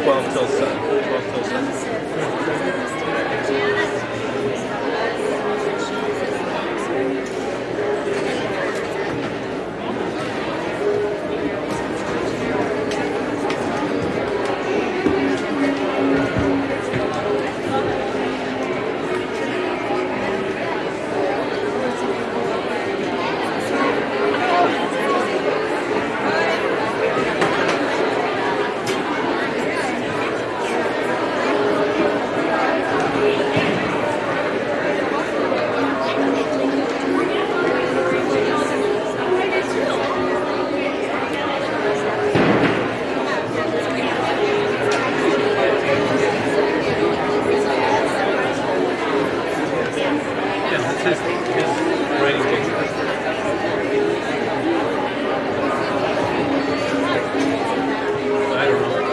12 till 7. 12 till 7. His writing takes I don't know.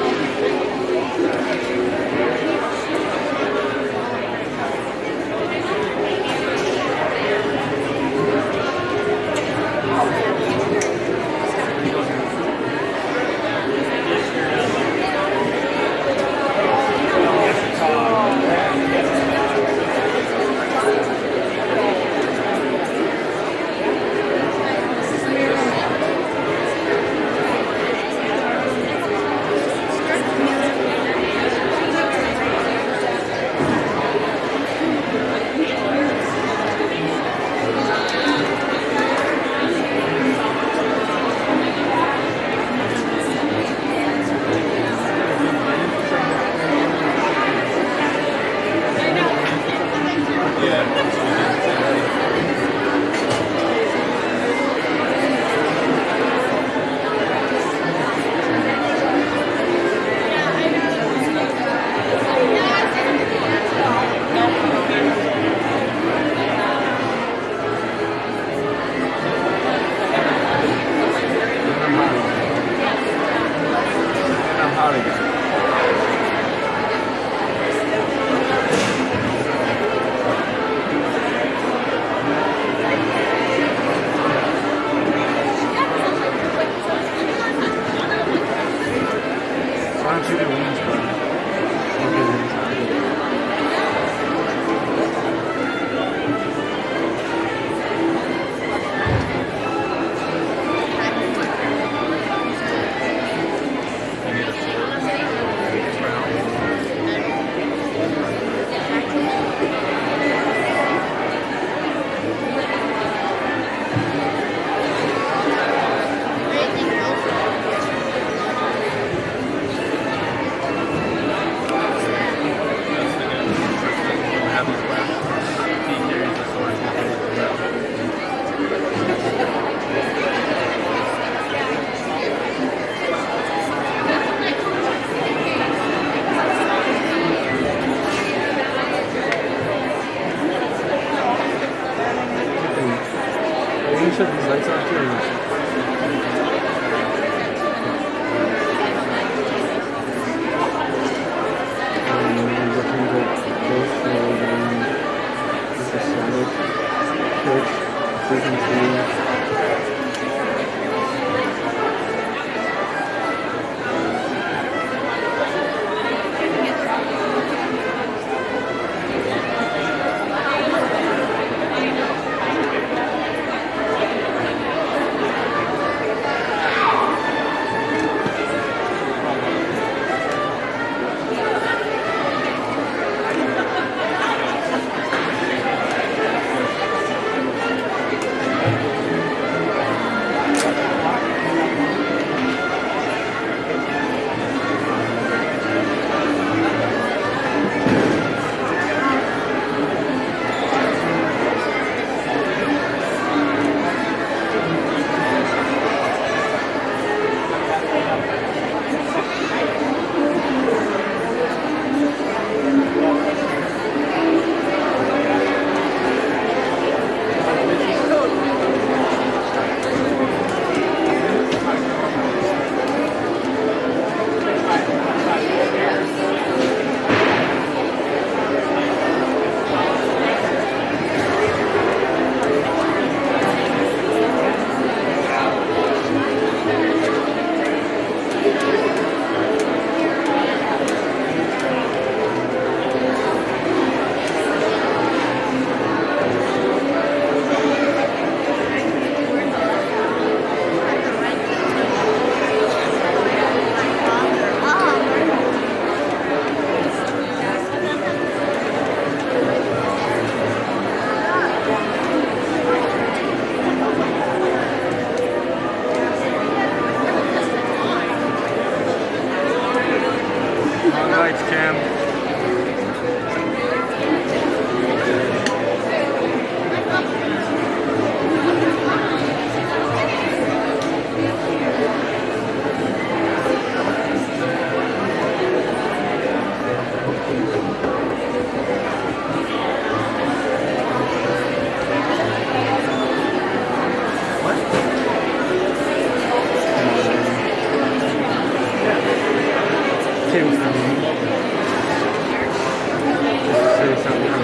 sides, Cam.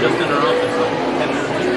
Just in her office, like 10 minutes.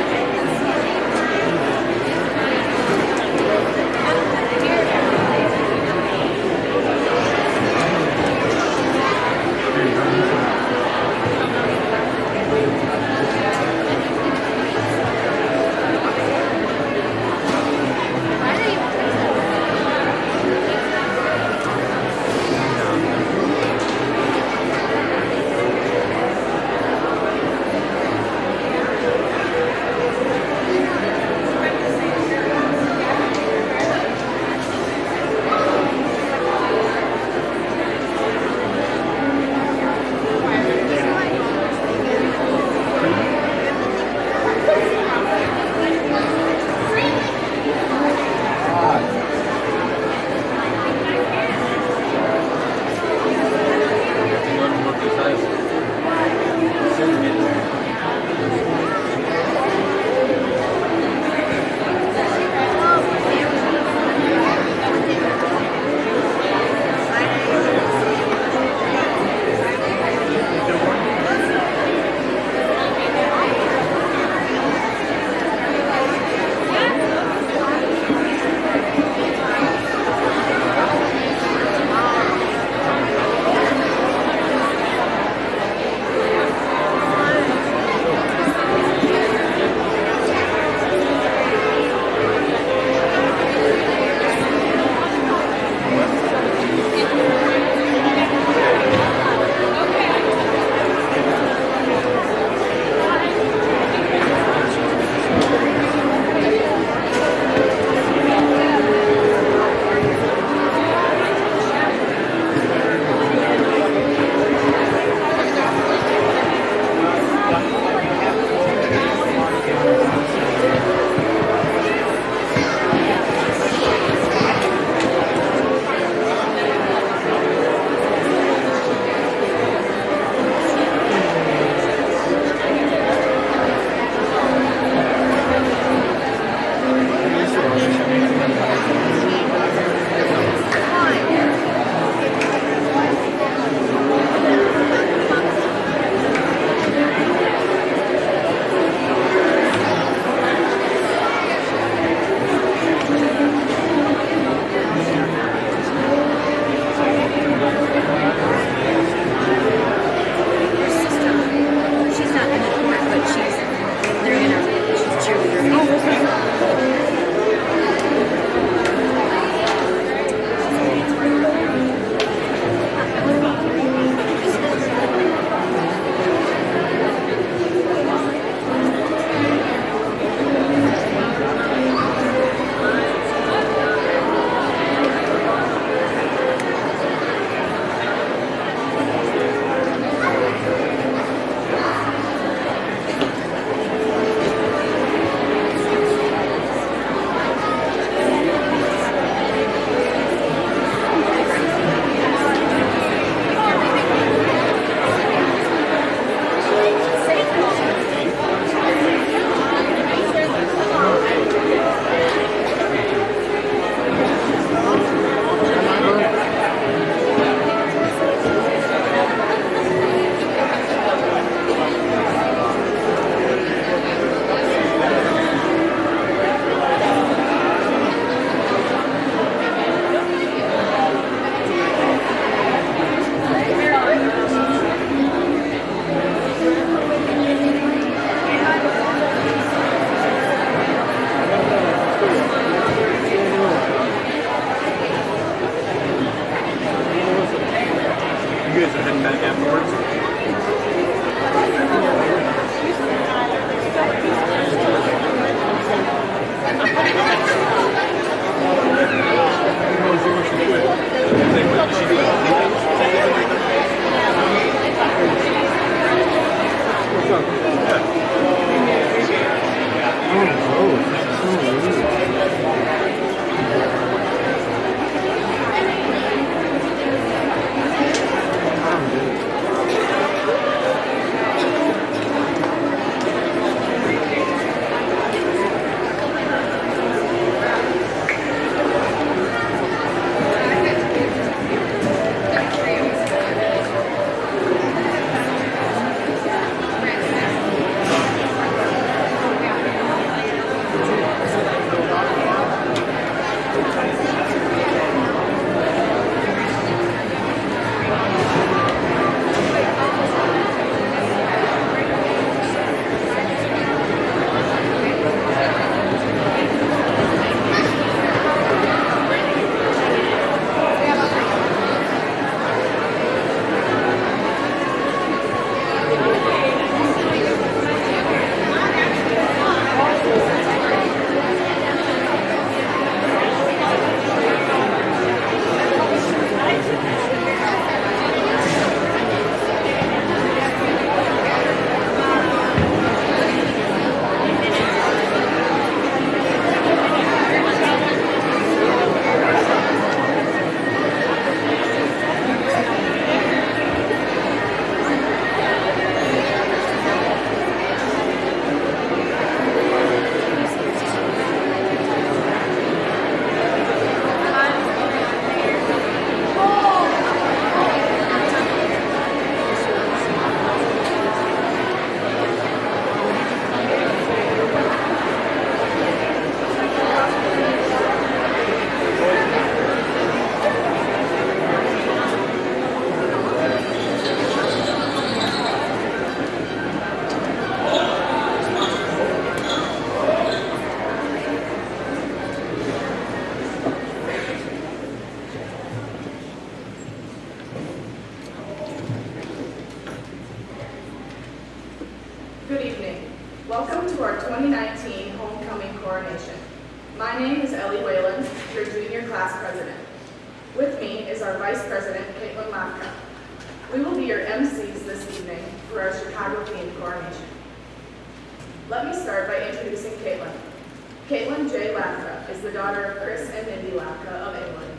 Good evening. Welcome to our 2019 Homecoming Coronation. My name is Ellie Whalen, your junior class president. With me is our vice president, Caitlin Lapka. We will be your MCs this evening for our Chicago-themed coronation. Let me start by introducing Caitlin. Caitlin J. Lapka is the daughter of Chris and Mindy Lapka of England.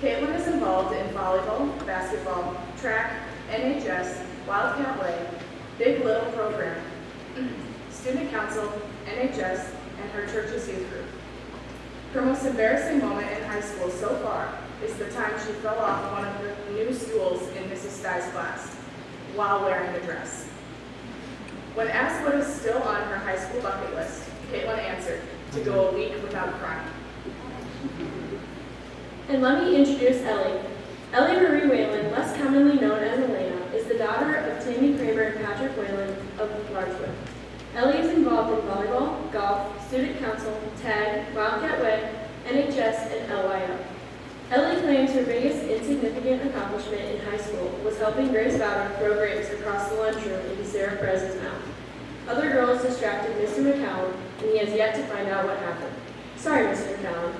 Caitlin is involved in volleyball, basketball, track, NHS, Wildcat Way, Big Little program, student council, NHS, and her church's youth group. Her most embarrassing moment in high school so far is the time she fell off one of the new stools in Mrs. Stye's class while wearing a dress. When asked what is still on her high school bucket list, Caitlin answered, to go a week without crying. And let me introduce Ellie. Ellie Marie Whalen, less commonly known as Elena, is the daughter of Tammy Kramer and Patrick Whalen of Larchwood. Ellie is involved in volleyball, golf, student council, tag, Wildcat Way, NHS, and LYO. Ellie claims her biggest insignificant accomplishment in high school was helping Grace Bowden throw grapes across the lunchroom into Sarah Perez's mouth. Other girls distracted Mr. McCallum, and he has yet to find out what happened. Sorry, Mr. McCallum.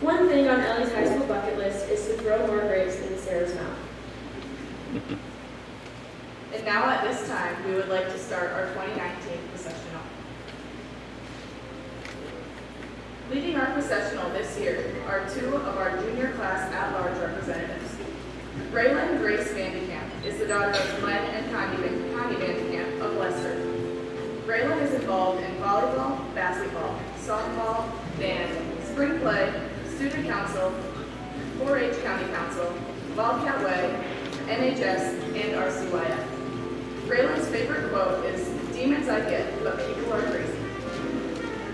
One thing on Ellie's high school bucket list is to throw more grapes into Sarah's mouth. And now at this time, we would like to start our 2019 processional. Leading our processional this year are two of our junior class at-large representatives. Raylan Grace Vandekamp is the daughter of Glenn and Connie Vandekamp of Leicester. Raylan is involved in volleyball, basketball, softball, band, spring play, student council, 4-H county council, Wildcat Way, NHS, and RCYF. Raylan's favorite quote is, "Demons I get, but people are crazy."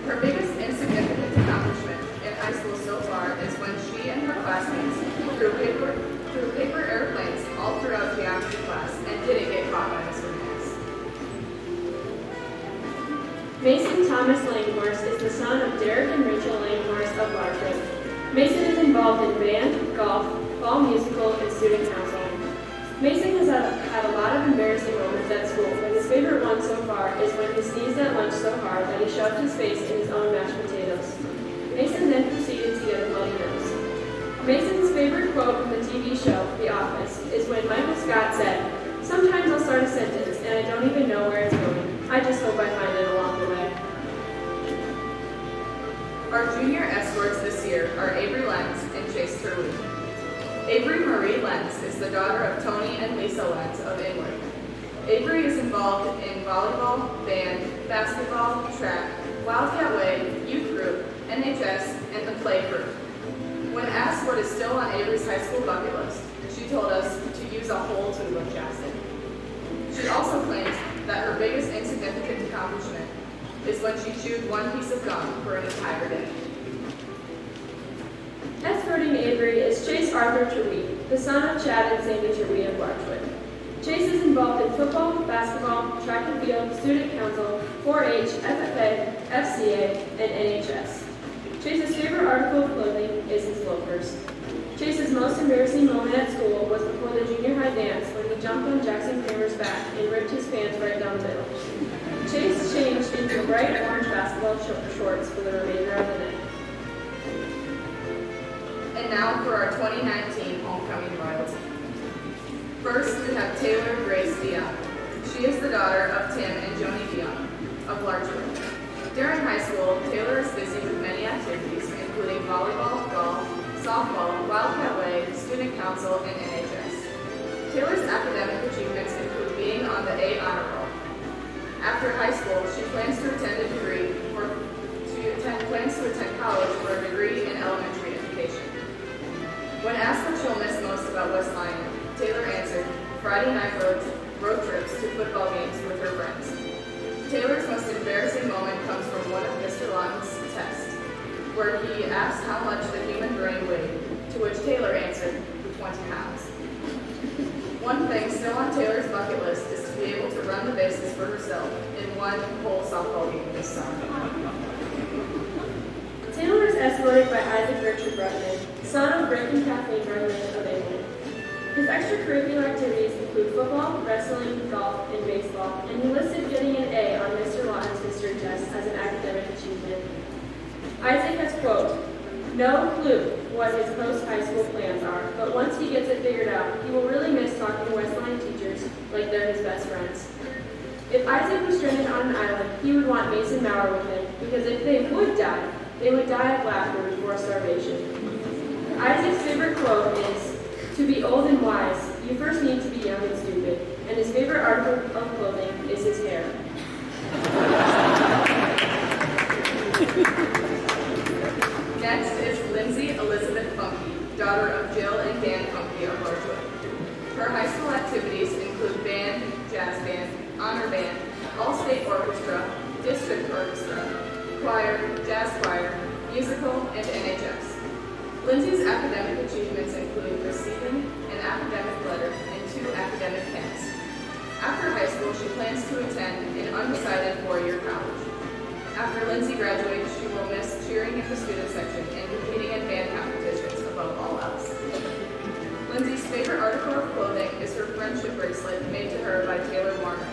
Her biggest insignificant accomplishment in high school so far is when she and her classmates threw paper airplanes all throughout geometry class and didn't get caught by Mr. Max. Mason Thomas Langhorse is the son of Derek and Rachel Langhorse of Larchwood. Mason is involved in band, golf, fall musical, and student council. Mason has had a lot of embarrassing moments at school, but his favorite one so far is when he sneezed at lunch so hard that he shoved his face in his own mashed potatoes. Mason then proceeded to get a bloody nose. Mason's favorite quote from the TV show, The Office, is when Michael Scott said, "Sometimes I'll start a sentence and I don't even know where it's going. I just hope I find it along the way." Our junior escorts this year are Avery Lenz and Chase Turley. Avery Marie Lenz is the daughter of Tony and Lisa Lenz of England. Avery is involved in volleyball, band, basketball, track, Wildcat Way, youth group, NHS, and the play group. When asked what is still on Avery's high school bucket list, she told us to use a whole tube of chapstick. She also claims that her biggest insignificant accomplishment is when she chewed one piece of gum for an entire day. Escorting Avery is Chase Arthur Terwee, the son of Chad and Sandy Terwee of Larchwood. Chase is involved in football, basketball, track and field, student council, 4-H, FFA, FCA, and NHS. Chase's favorite article of clothing is his loafers. Chase's most embarrassing moment at school was before the junior high dance when he jumped on Jackson Kramer's back and ripped his pants right down the middle. Chase changed into bright orange basketball shorts for the remainder of the night. And now for our 2019 Homecoming Royalty. First, we have Taylor Grace Dion. She is the daughter of Tim and Joni Dion of Larchwood. During high school, Taylor is busy with many activities, including volleyball, golf, softball, Wildcat Way, student council, and NHS. Taylor's academic achievements include being on the A honor roll. After high school, she plans to attend college for a degree in elementary education. When asked what she'll miss most about West Lyon, Taylor answered, Friday night road trips to football games with her friends. Taylor's most embarrassing moment comes from one of Mr. Lawton's tests, where he asked how much the human brain weighed, to which Taylor answered, 20 pounds. One thing still on Taylor's bucket list is to be able to run the bases for herself in one whole softball game this summer. Taylor is escorted by Isaac Richard Bregman, son of Rick and Kathleen Bregman of England. His extracurricular activities include football, wrestling, golf, and baseball, and he listed getting an A on Mr. Lawton's history test as an academic achievement. Isaac has, quote, "No clue what his post-high school plans are, but once he gets it figured out, he will really miss talking to Westline teachers like they're his best friends." If Isaac was stranded on an island, he would want Mason Maurer with him, because if they would die of laughter before starvation. Isaac's favorite quote is, "To be old and wise, you first need to be young and stupid," and his favorite article of clothing is his hair. Next is Lindsay Elizabeth Funky, daughter of Jill and Dan Funky of Larchwood. Her high school activities include band, jazz band, honor band, all-state orchestra, district orchestra, choir, jazz choir, musical, and NHS. Lindsay's academic achievements include receiving an academic letter and 2 academic pins. After high school, she plans to attend an undecided 4-year college. After Lindsay graduates, she will miss cheering in the student section and competing in band competitions above all else. Lindsay's favorite article of clothing is her friendship bracelet made to her by Taylor Warner.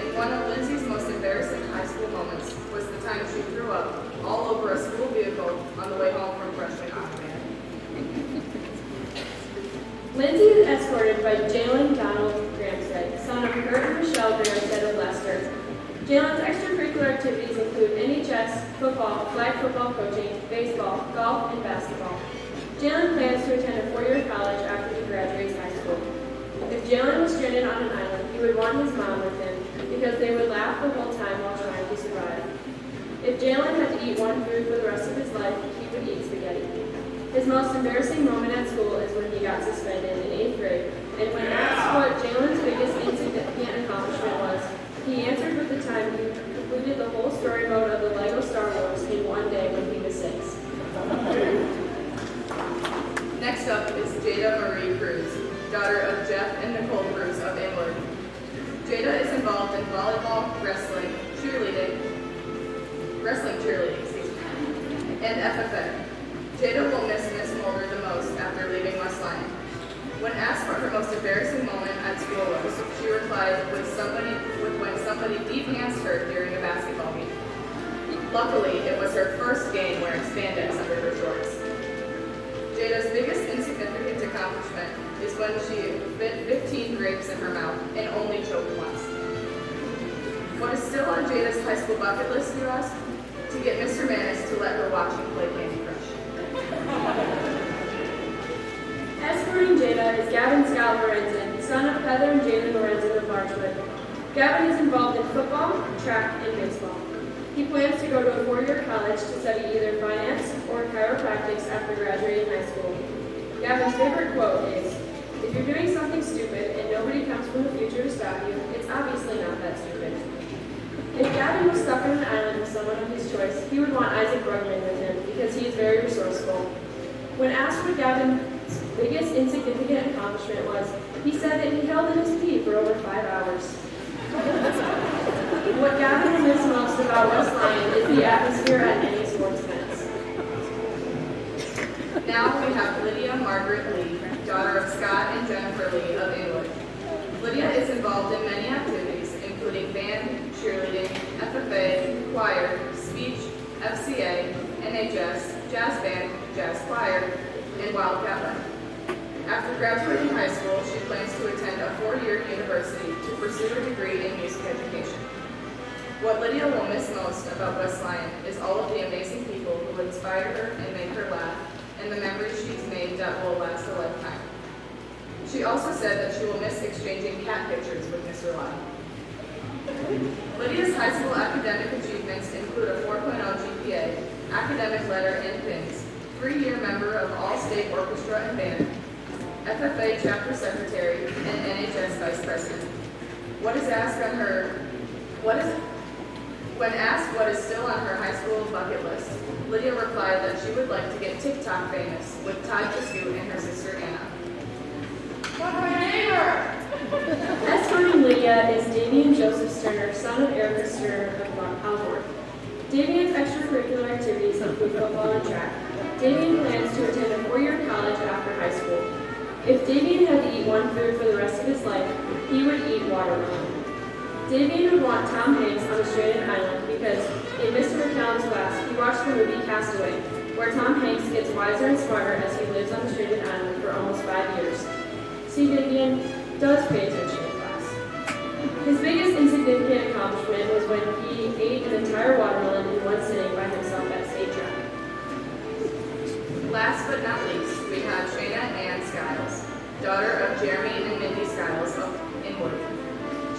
And one of Lindsay's most embarrassing high school moments was the time she threw up all over a school vehicle on the way home from freshman honor band. Lindsay is escorted by Jalen Donald Gramstead, son of Kurt and Michelle Gramstead of Leicester. Jalen's extracurricular activities include NHS, football, flag football coaching, baseball, golf, and basketball. Jalen plans to attend a 4-year college after he graduates high school. If Jalen was stranded on an island, he would want his mom with him because they would laugh the whole time while trying to survive. If Jalen had to eat one food for the rest of his life, he would eat spaghetti. His most embarrassing moment at school is when he got suspended in 8th grade, and when asked what Jalen's biggest insignificant accomplishment was, he answered with the time he completed the whole story mode of the Lego Star Wars in one day when he was 6. Next up is Jada Marie Cruz, daughter of Jeff and Nicole Cruz of Inwood. Jada is involved in volleyball, wrestling, cheerleading, and FFA. Jada will miss Miss Mulder the most after leaving West Lyon. When asked what her most embarrassing moment at school was, she replied when somebody deep-handsed her during a basketball game. Luckily, it was her first game wearing spandex under her shorts. Jada's biggest insignificant accomplishment is when she fit 15 grapes in her mouth and only choked once. What is still on Jada's high school bucket list, you ask? To get Mr. Manis to let her watch him play Candy Crush. Escorting Jada is Gavin Scott Lorenzen, son of Heather and Jaden Lorenzen of Larchwood. Gavin is involved in football, track, and baseball. He plans to go to a 4-year college to study either finance or chiropractics after graduating high school. Gavin's favorite quote is, "If you're doing something stupid and nobody comes from the future to stop you, it's obviously not that stupid." If Gavin was stuck on an island with someone of his choice, he would want Isaac Brugman with him because he is very resourceful. When asked what Gavin's biggest insignificant accomplishment was, he said that he held in his pee for over 5 hours. What Gavin will miss most about West Lyon is the atmosphere at any sports events. Now we have Lydia Margaret Lee, daughter of Scott and Jennifer Lee of Inwood. Lydia is involved in many activities, including band, cheerleading, FFA, choir, speech, FCA, NHS, jazz band, jazz choir, and Wildcat Run. After graduating high school, she plans to attend a 4-year university to pursue a degree in music education. What Lydia will miss most about West Lyon is all of the amazing people who inspire her and make her laugh, and the memories she's made that will last a lifetime. She also said that she will miss exchanging cat pictures with Mr. Lyon. Lydia's high school academic achievements include a 4.0 GPA, academic letter and pins, 3-year member of All-State Orchestra and Band, FFA chapter secretary, and NHS vice president. When asked what is still on her high school bucket list, Lydia replied that she would like to get TikTok famous with Ty Kiscoot and her sister Anna. But my neighbor! Escorting Lydia is Damian Joseph Sterner, son of Erica Sterner of Alborg. Damian's extracurricular activities include football and track. Damian plans to attend a 4-year college after high school. If Davian had to eat one food for the rest of his life, he would eat watermelon. Davian would want Tom Hanks on a stranded island because in Mr. McCallum's class, he watched the movie Castaway, where Tom Hanks gets wiser and smarter as he lives on the stranded island for almost 5 years. See, Davian does pay attention in class. His biggest insignificant accomplishment was when he ate an entire watermelon in one sitting by himself at state track. Last but not least, we have Shayna Ann Skiles, daughter of Jeremy and Mindy Skiles in Woodford.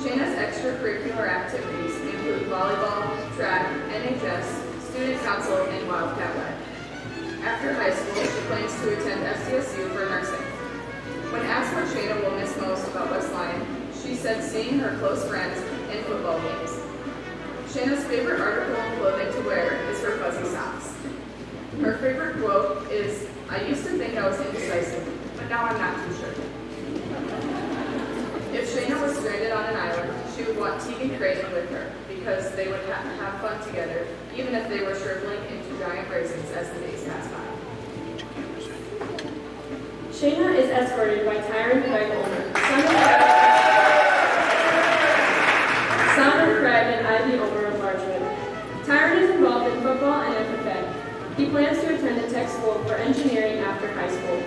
Shayna's extracurricular activities include volleyball, track, NHS, student council, and Wildcat Web. After high school, she plans to attend FCSU for nursing. When asked what Shayna will miss most about West Lyon, she said seeing her close friends and football games. Shayna's favorite article of clothing to wear is her fuzzy socks. Her favorite quote is, "I used to think I was indecisive, but now I'm not too sure." If Shayna was stranded on an island, she would want Tegan Creighton with her because they would have fun together, even if they were shriveling into giant raisins as the days passed by. Shayna is escorted by Tyron Craig Ulmer, son of Craig and Ivy Ulmer of Larchwood. Tyron is involved in football and FFA. He plans to attend a tech school for engineering after high school.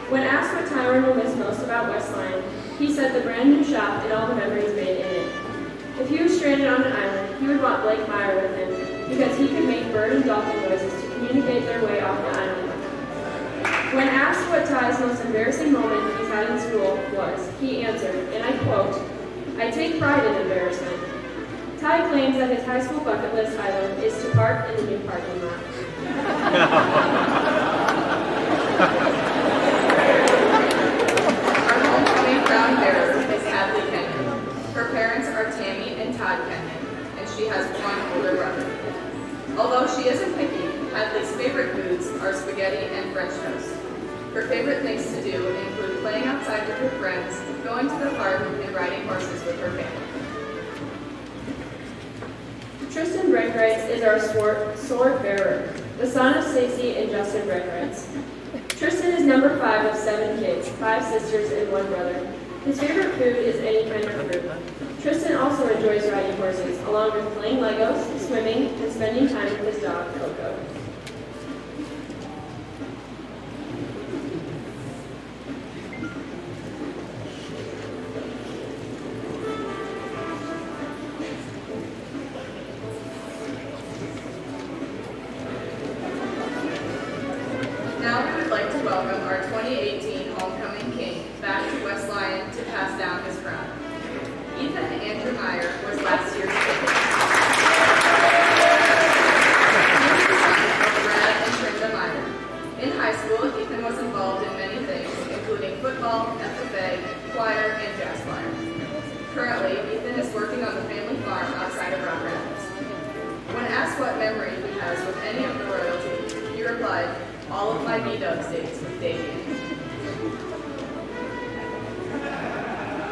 When asked what Tyron will miss most about West Lyon, he said the brand new shop and all the memories made in it. If he was stranded on an island, he would want Blake Meyer with him because he could make bird and dolphin noises to communicate their way off the island. When asked what Ty's most embarrassing moment he's had in school was, he answered, and I quote, "I take pride in embarrassment." Ty claims that his high school bucket list item is to park in the new parking lot. Our homecoming crown bearer is Hadley Kenyon. Her parents are Tammy and Todd Kenyon, and she has one older brother. Although she isn't picky, Hadley's favorite foods are spaghetti and French toast. Her favorite things to do include playing outside with her friends, going to the park, and riding horses with her family. Tristan Breckreitz is our sword bearer, the son of Stacey and Justin Breckreitz. Tristan is number 5 of 7 kids, 5 sisters and 1 brother. His favorite food is any kind of fruit. Tristan also enjoys riding horses, along with playing Legos, swimming, and spending time with his dog, Coco. Now we would like to welcome our 2018 Homecoming King back to West Lyon to pass down his crown. Ethan Andrew Meyer was last year's king. He is the son of Brad and Trinda Meyer. In high school, Ethan was involved in many things, including football, FFA, choir, and jazz choir. Currently, Ethan is working on the family farm outside of Rock Rapids. When asked what memory he has with any of the royalty, he replied, "All of my B-Dubs days with Davian."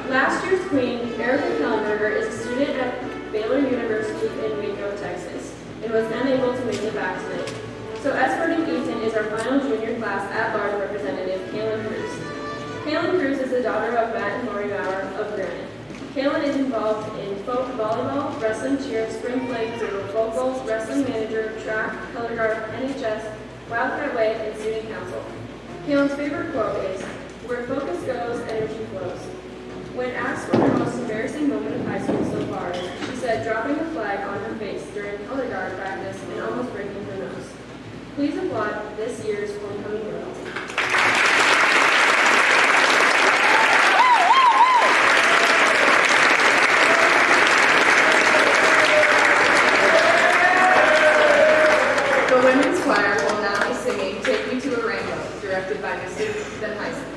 Last year's queen, Erica Kellenberger, is a student at Baylor University in Waco, Texas, and was unable to make it back tonight. So escorting Ethan is our final junior class at-large representative, Kaylin Cruz. Kaylin Cruz is the daughter of Matt and Lori Bauer of Granite. Kaylin is involved in volleyball, wrestling, cheer, spring play crew, vocals, wrestling manager, track, color guard, NHS, Wildcat Way, and student council. Kaylin's favorite quote is, "Where focus goes, energy flows." When asked what her most embarrassing moment of high school so far is, she said dropping a flag on her face during color guard practice and almost breaking her nose. Please applaud this year's homecoming royalty. The women's choir will now be singing "Take Me to a Rainbow," directed by Mr. Ethan Heisen.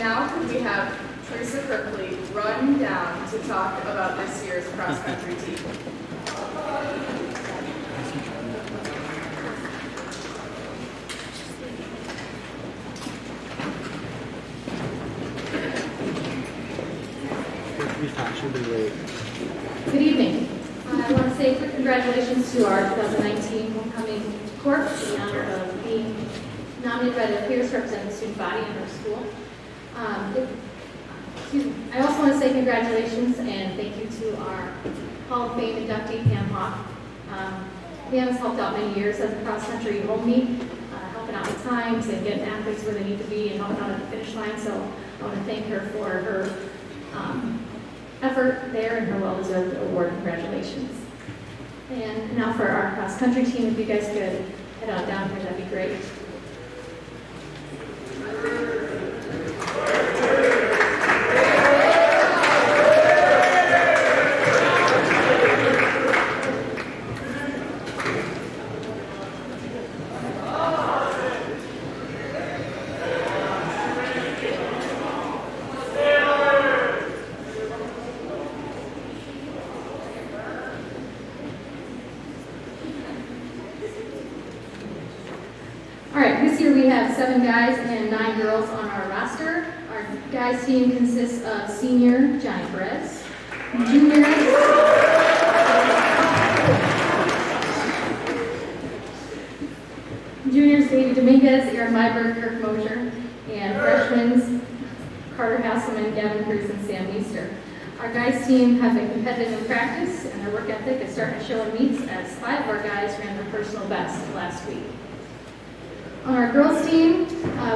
now could we have Teresa Kirkley run down to talk about this year's cross-country team? Good evening. I want to say quick congratulations to our 2019 homecoming corps for the honor of being nominated by the peers representing the student body in our school. I also want to say congratulations and thank you to our Hall of Fame inductee, Pam Hoff. Pam has helped out many years as a cross-country home meet, helping out with times and getting athletes where they need to be and helping out at the finish line. So I want to thank her for her effort there and her well-deserved award. Congratulations. And now for our cross-country team, if you guys could head on down here, that'd be great. All right, this year we have 7 guys and 9 girls on our roster. Our guys team consists of senior Johnny Perez, juniors Davey Dominguez, Aaron Myberg, Kirk Mosher, and freshmen Carter Hasselman, Gavin Cruz, and Sam Meester. Our guys team have been competitive in practice, and their work ethic is starting to show in meets as 5 of our guys ran their personal best last week. On our girls team,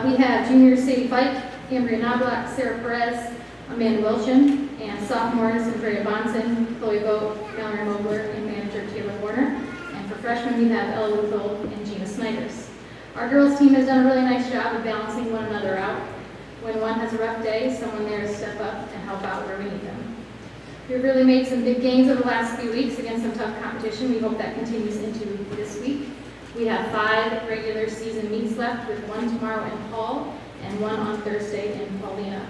we have juniors Sadie Fike, Ambria Knobloch, Sarah Perez, Amanda Wilchin, and sophomores Andrea Bonson, Chloe Vogt, Mallory Mogler, and manager Taylor Warner. And for freshmen, we have Ella Luthold and Gina Snyders. Our girls team has done a really nice job of balancing one another out. When one has a rough day, someone there to step up and help out where we need them. We've really made some big gains over the last few weeks against some tough competition. We hope that continues into this week. We have 5 regular season meets left, with 1 tomorrow in Paul and 1 on Thursday in Paulina.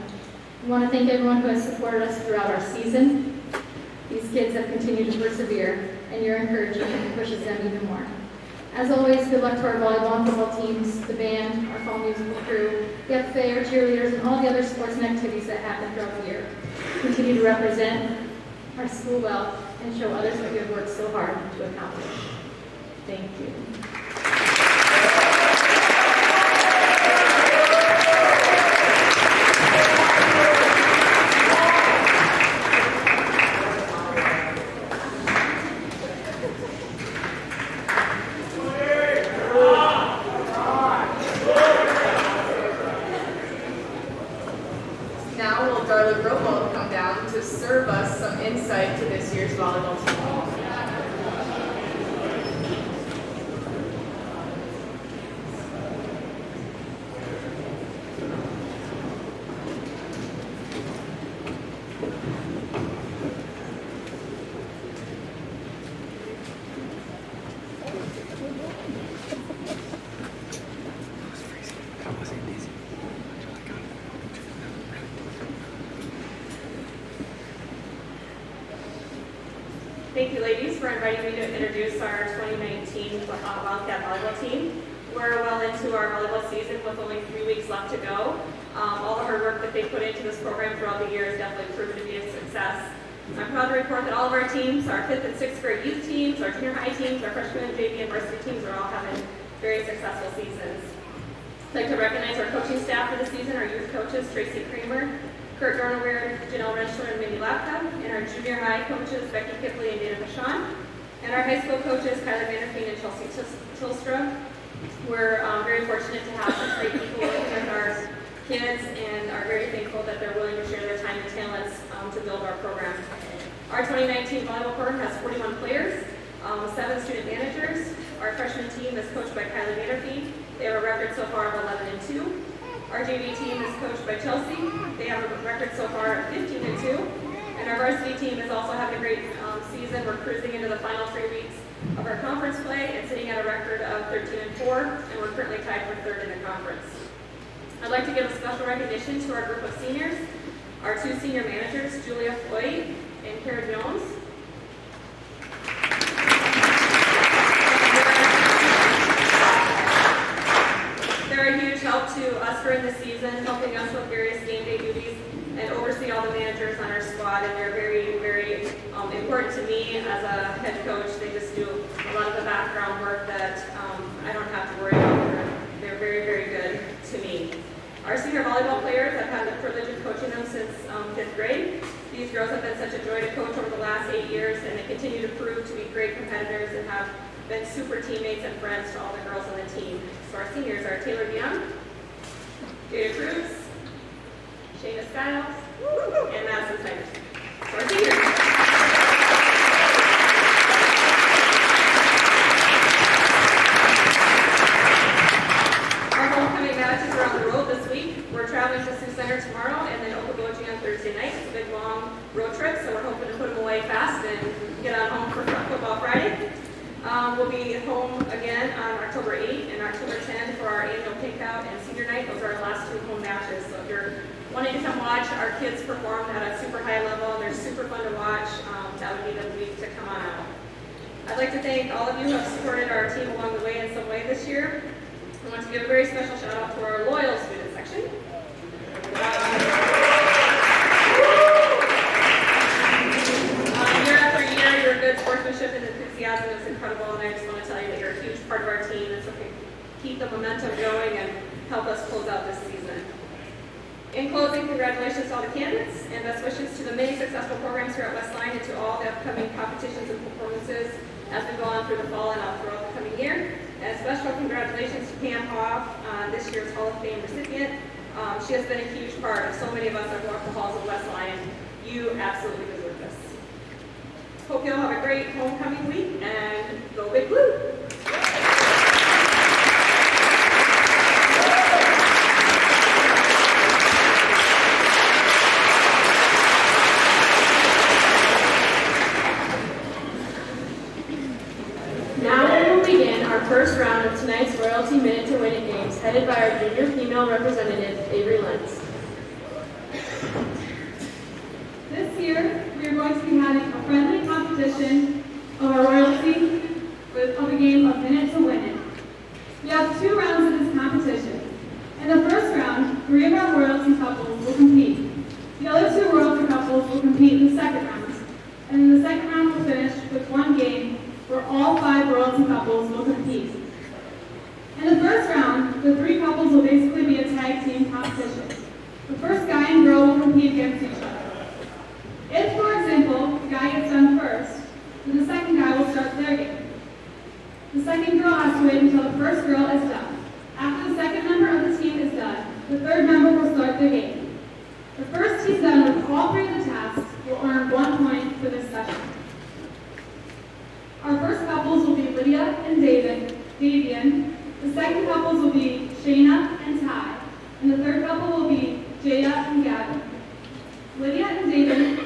We want to thank everyone who has supported us throughout our season. These kids have continued to persevere, and your encouragement pushes them even more. As always, good luck to our volleyball and football teams, the band, our fall musical crew, the FFA, our cheerleaders, and all the other sports and activities that happen throughout the year. Continue to represent our school well and show others what you have worked so hard to accomplish. Thank you. Now will Darla Grobel come down to serve us some insight to this year's volleyball team. Thank you, ladies, for inviting me to introduce our 2019 Wildcat volleyball team. We're well into our volleyball season with only 3 weeks left to go. All the hard work that they put into this program throughout the year has definitely proven to be a success. I'm proud to report that all of our teams, our 5th and 6th grade youth teams, our junior high teams, our freshman, JV, and varsity teams are all having very successful seasons. I'd like to recognize our coaching staff for the season, our youth coaches, Tracy Kramer, Kurt Dornweir, Janelle Renschler, and Mindy Lapka, and our junior high coaches, Becky Kipley and Dana Vachon, and our high school coaches, Kyler Vanderfeen and Chelsea Tilstra. We're very fortunate to have such great people working with our kids and are very thankful that they're willing to share their time and talents to build our program. Our 2019 volleyball program has 41 players, 7 student managers. Our freshman team is coached by Kyler Vanderfeen. They have a record so far of 11-2. Our JV team is coached by Chelsea. They have a record so far of 15-2. And our varsity team is also having a great season. We're cruising into the final 3 weeks of our conference play and sitting at a record of 13-4, and we're currently tied for 3rd in the conference. I'd like to give a special recognition to our group of seniors, our two senior managers, Julia Floyd and Kara Jones. They're a huge help to us during the season, helping us with various game day duties and oversee all the managers on our squad, and they're very, very important to me as a head coach. They just do a lot of the background work that I don't have to worry about. They're very, very good to me. Our senior volleyball players, I've had the privilege of coaching them since 5th grade. These girls have been such a joy to coach over the last 8 years, and they continue to prove to be great competitors and have been super teammates and friends to all the girls on the team. So our seniors are Taylor Young, Jada Cruz, Shayna Skiles, and Madison Snyder. So our seniors. Matches are on the road this week. We're traveling to Sioux Center tomorrow and then Okoboji on Thursday night. It's a big, long road trip, so we're hoping to put them away fast and get on home for football Friday. We'll be home again on October 8th and October 10th for our annual takeout and senior night. Those are our last two home matches. So if you're wanting to come watch our kids perform at a super high level and they're super fun to watch, that would be the week to come on out. I'd like to thank all of you who have supported our team along the way in some way this year. I want to give a very special shout out to our loyal student section. Year after year, your good sportsmanship and enthusiasm is incredible, and I just want to tell you that you're a huge part of our team, and so keep the momentum going and help us close out this season. In closing, congratulations to all the candidates, and best wishes to the many successful programs here at Westline and to all the upcoming competitions and performances as we go on through the fall and out throughout the coming year. And special congratulations to Pam Hoff, this year's Hall of Fame recipient. She has been a huge part of so many of us that walk the halls of Westline. You absolutely deserve this. Hope you'll have a great homecoming week, and go Big Blue! First round of tonight's Royalty Minute to Win It games, headed by our junior female representative, Avery Lentz. This year, we are going to be having a friendly competition of our royalty of a game of Minute to Win It. We have 2 rounds of this competition. In the first round, 3 of our royalty couples will compete. The other 2 royalty couples will compete in the second round. And in the second round, we'll finish with 1 game where all 5 royalty couples will compete. In the first round, the 3 couples will basically be a tag team competition. The first guy and girl will compete against each other. If, for example, the guy gets done first, then the second guy will start their game. The second girl has to wait until the first girl is done. After the second member of the team is done, the third member will start their game. The first team done with all 3 of the tasks will earn 1 point for this session. Our first couples will be Lydia and Davian. The second couples will be Shayna and Ty. And the third couple will be Jada and Gavin. Lydia and Davian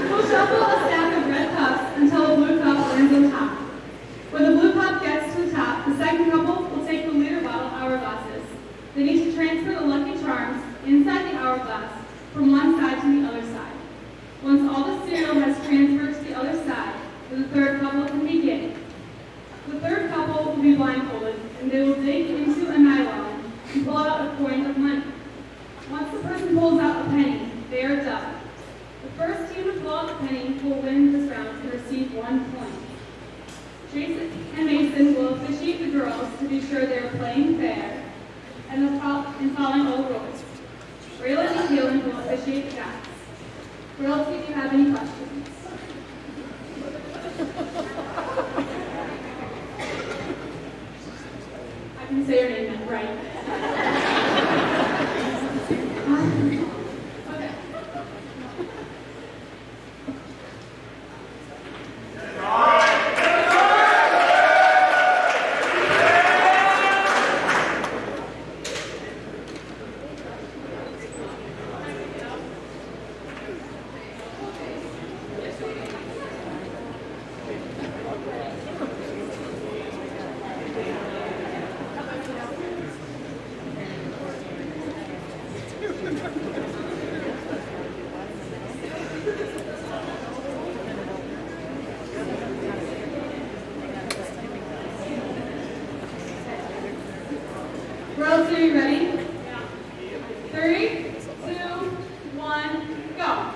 will shuffle a stack of red cups until the blue cup lands on top. When the blue cup gets to the top, the second couple will take the liter bottle hourglasses. They need to transfer the lucky charms inside the hourglass from one side to the other side. Once all the cereal has transferred to the other side, then the third couple can begin. The third couple will be blindfolded, and they will dig into a nylon and pull out a coin of money. Once the person pulls out a penny, they are done. The first team to pull out the penny will win this round and receive 1 point. Jason and Mason will officiate the girls to be sure they are playing fair and following all the rules. Raylan and Keelan will officiate the guys. Royalty, do you have any questions? I can say your name right. Okay. Royalty, are you ready? 3, 2, 1, go.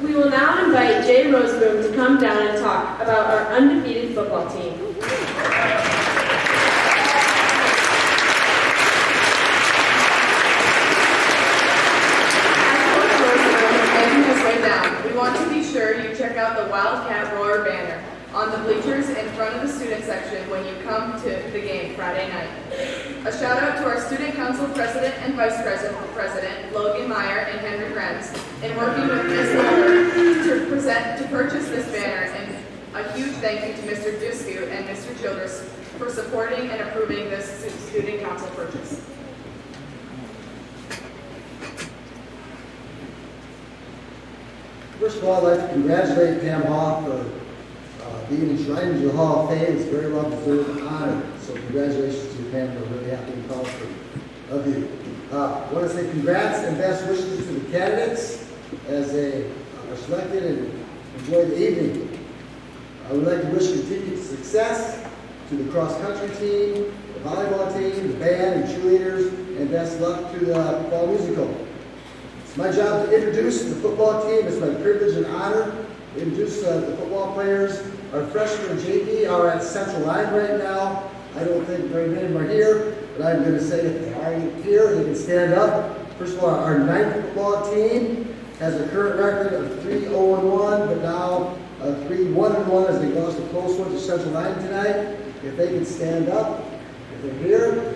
We will now invite Jay Roseboom to come down and talk about our undefeated football team. Making his way down, we want to be sure you check out the Wildcat Roar banner on the bleachers in front of the student section when you come to the game Friday night. A shout out to our student council president and vice president, Logan Meyer and Henry Renz, in working with Ms. Miller to purchase this banner, and a huge thank you to Mr. Dusku and Mr. Childress for supporting and approving this student council purchase. First of all, I'd like to congratulate Pam Hall for being enshrined into the Hall of Fame. It's a very well-deserved honor. So congratulations to you, Pam. We're really happy and proud of you. I want to say congrats and best wishes to the candidates as they are selected, and enjoy the evening. I would like to wish continued success to the cross-country team, the volleyball team, the band, and cheerleaders, and best luck to the fall musical. It's my job to introduce the football team. It's my privilege and honor to introduce the football players. Our freshmen JV are at Central Line right now. I don't think very many of them are here, but I'm going to say if they are here, they can stand up. First of all, our ninth football team has a current record of 3-0-1, but now 3-1-1 as they lost a close one to Central Line tonight. If they can stand up, if they're here.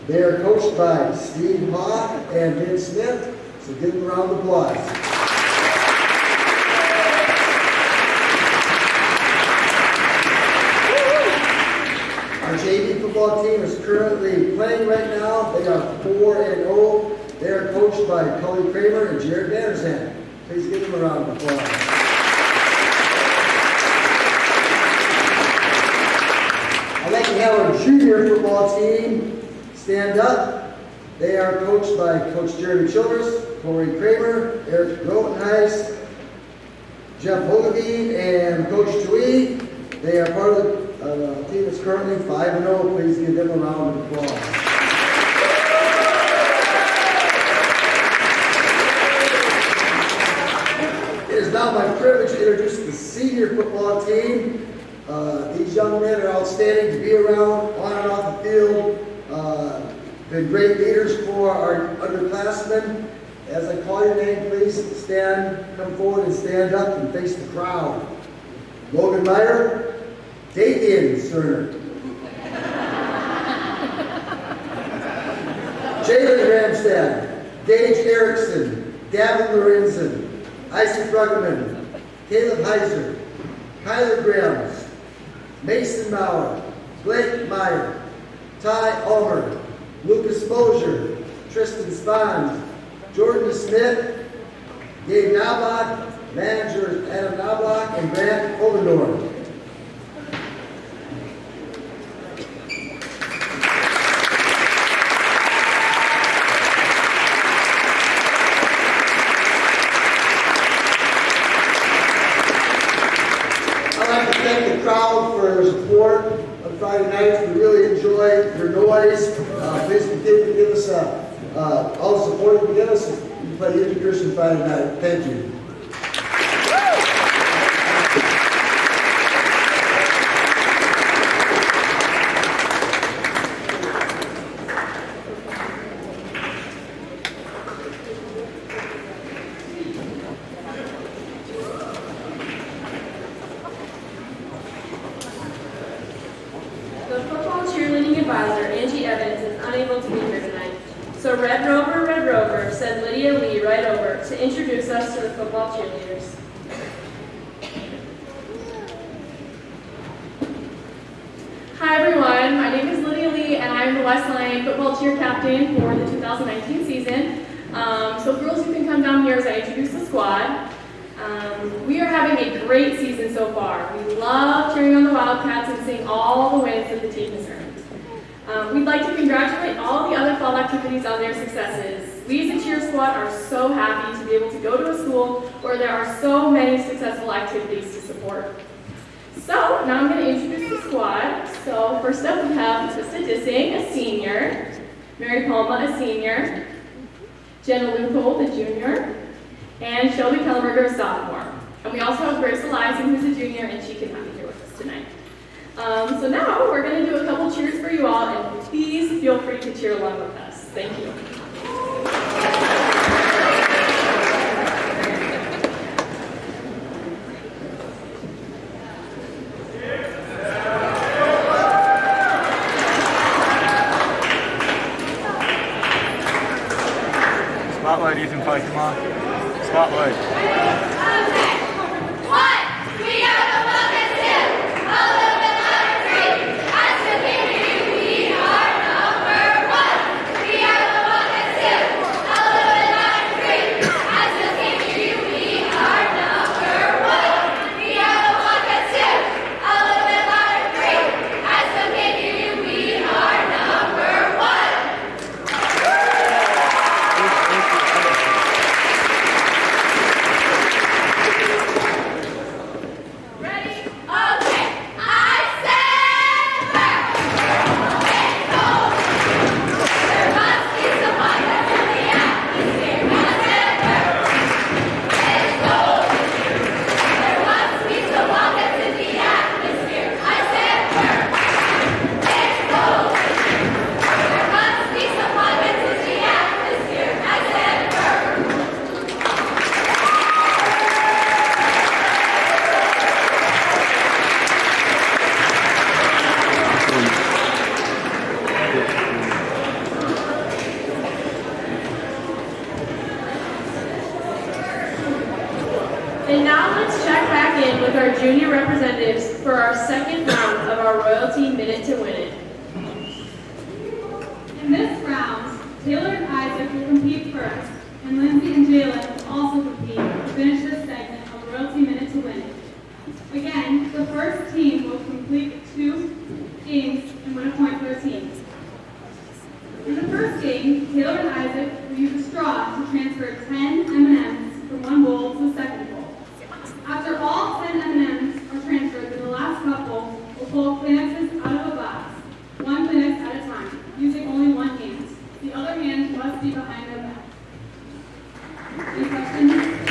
They are coached by Steve Hawk and Vince Smith, so give them a round of applause. Our JV football team is currently playing right now. They are 4-0. They are coached by Cully Kramer and Jared Vanderzand. Please give them a round of applause. I'd like to have our junior football team stand up. They are coached by Coach Jeremy Childress, Corey Kramer, Eric Grotenheis, Jeff Hogeveen, and Coach Dewey. They are part of the team that's currently 5-0. Please give them a round of applause. It is now my privilege to introduce the senior football team. These young men are outstanding to be around on and off the field. Been great leaders for our underclassmen. As I call your name, please come forward and stand up and face the crowd. Logan Meyer, Davian Cerner, Jalen Ramstad, Gage Erickson, Gavin Lorenzen, Isaac Ruggerman, Caleb Heiser, Kyler Grahams, Mason Mauer, Blake Meyer, Ty Ulmer, Lucas Mosier, Tristan Spahn, Jordan Smith, Gabe Knobloch, managers Adam Knobloch and Grant Ovendorf. on Friday nights. We really enjoy your noise. Please continue to give us all the support you can give us. You play Unity Christian Friday night. Thank you. The football cheerleading advisor, Angie Evans, is unable to be here tonight. So Red Rover, send Lydia Lee right over to introduce us to the football cheerleaders. Hi everyone, my name is Lydia Lee and I'm the West Lane football cheer captain for the 2019 season. So girls, you can come down here as I introduce the squad. We are having a great season so far. We love cheering on the Wildcats and seeing all the wins that the team has earned. We'd like to congratulate all the other fall activities on their successes. We as a cheer squad are so happy to be able to go to a school where there are so many successful activities to support. So now I'm going to introduce the squad. So first up we have Trista Dissing, a senior, Mary Palma, a senior, Jenna Leupold, a junior, and Shelby Kellenberger, a sophomore. And we also have Grace Eliason, who's a junior, and she could not be here with us tonight. So now we're going to do a couple cheers for you all, and please feel free to cheer along with us. Thank you. Spotlight, Ethan Pike, come on. Spotlight. And now let's check back in with our junior representatives for our second round of our Royalty Minute to Win It. In this round, Taylor and Isaac will compete first, and Lindsay and Jalen will also compete to finish this segment of Royalty Minute to Win It. Again, the first team will complete 2 games and win a point for their team. In the first game, Taylor and Isaac will use a straw to transfer 10 M&Ms from one bowl to the second bowl. After all 10 M&Ms are transferred, then the last couple will pull Kleenexes out of a box, 1 Kleenex at a time, using only one hand. The other hand must be behind their back. Any questions?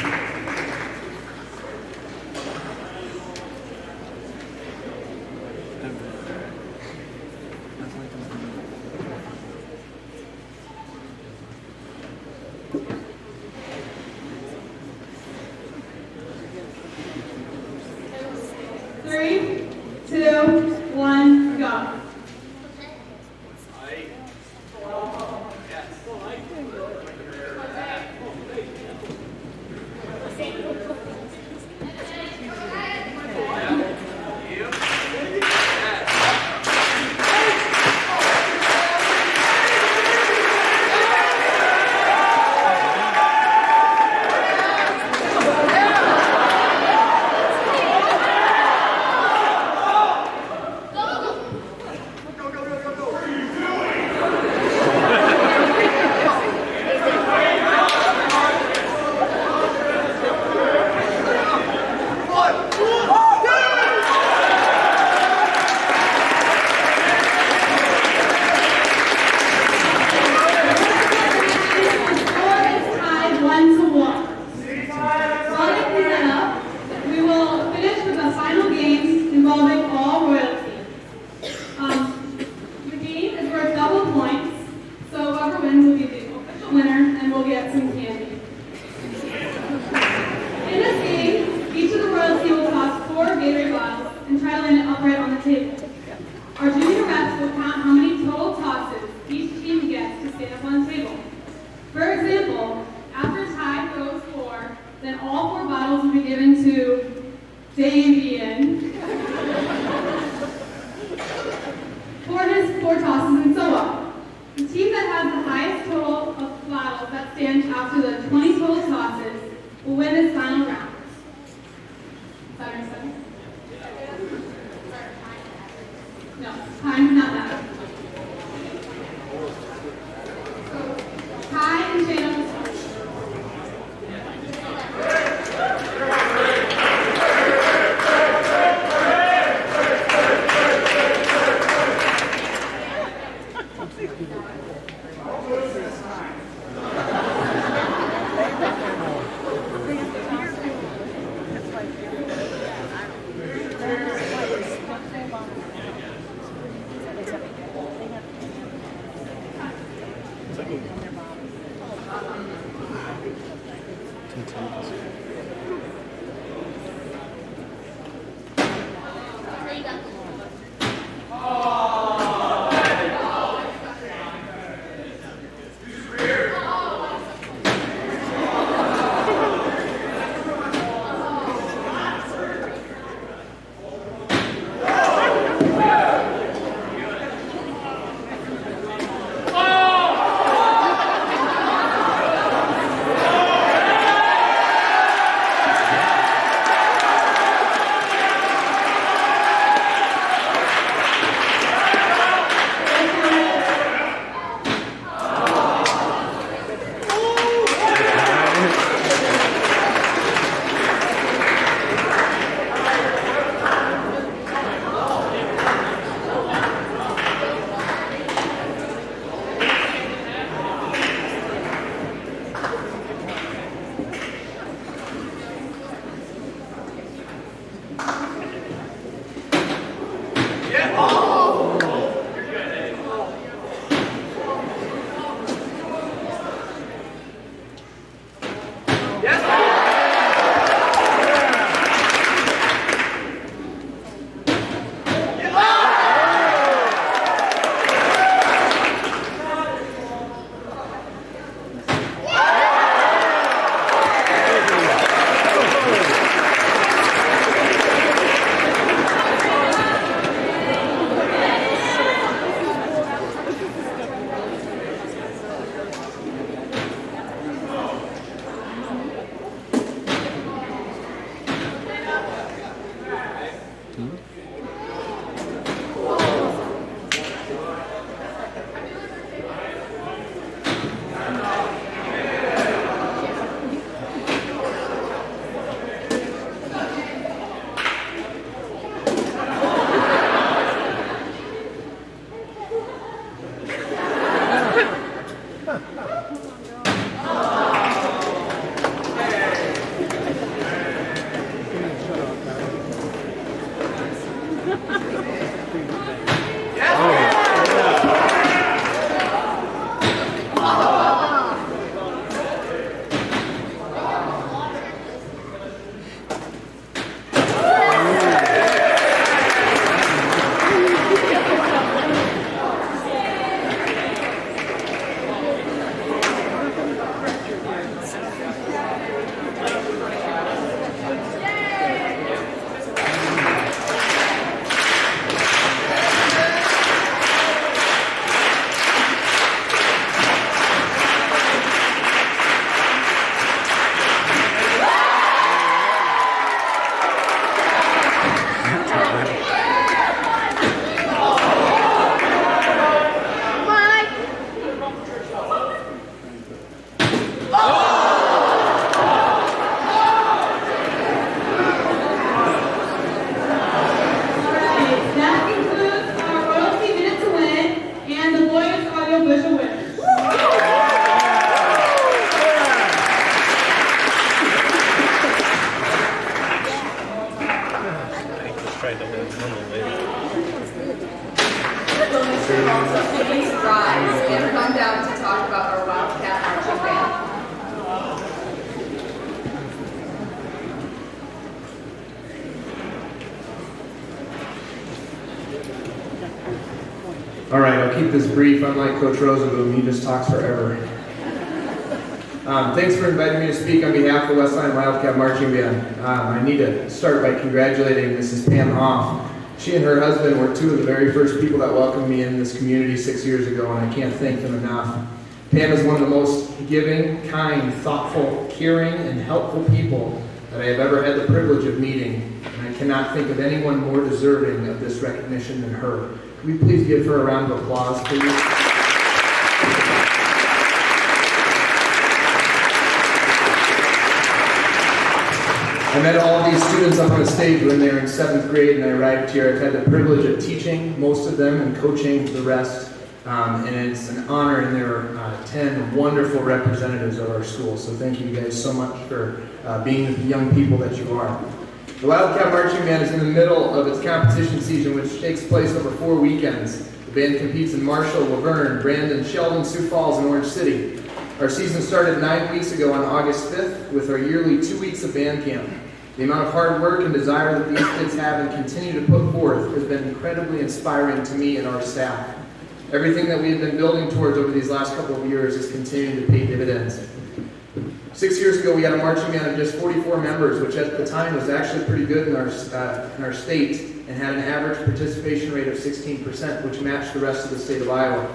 4 tosses, and so on. The team that has the highest total of fladdles that stand after the 20 total tosses will win this final round. Does that make sense? No, time does not matter. So, tie and chain up the stars. Please rise and come down to talk about our Wildcat marching band. All right, I'll keep this brief. Unlike Coach Rosenboom, he just talks forever. Thanks for inviting me to speak on behalf of the Westline Wildcat Marching Band. I need to start by congratulating Mrs. Pam Hoff She and her husband were two of the very first people that welcomed me in this community 6 years ago, and I can't thank them enough. Pam is one of the most giving, kind, thoughtful, caring, and helpful people that I have ever had the privilege of meeting, and I cannot think of anyone more deserving of this recognition than her. Can we please give her a round of applause, please? I met all of these students up on the stage when they were in 7th grade and I arrived here. I've had the privilege of teaching most of them and coaching the rest. And it's an honor, and there are 10 wonderful representatives of our school. So thank you guys so much for being the young people that you are. The Wildcat Marching Band is in the middle of its competition season, which takes place over 4 weekends. The band competes in Marshall, Laverne, Brandon, Sheldon, Sioux Falls, and Orange City. Our season started 9 weeks ago on August 5th with our yearly 2 weeks of band camp. The amount of hard work and desire that these kids have and continue to put forth has been incredibly inspiring to me and our staff. Everything that we have been building towards over these last couple of years is continuing to pay dividends. 6 years ago, we had a marching band of just 44 members, which at the time was actually pretty good in our state, and had an average participation rate of 16%, which matched the rest of the state of Iowa.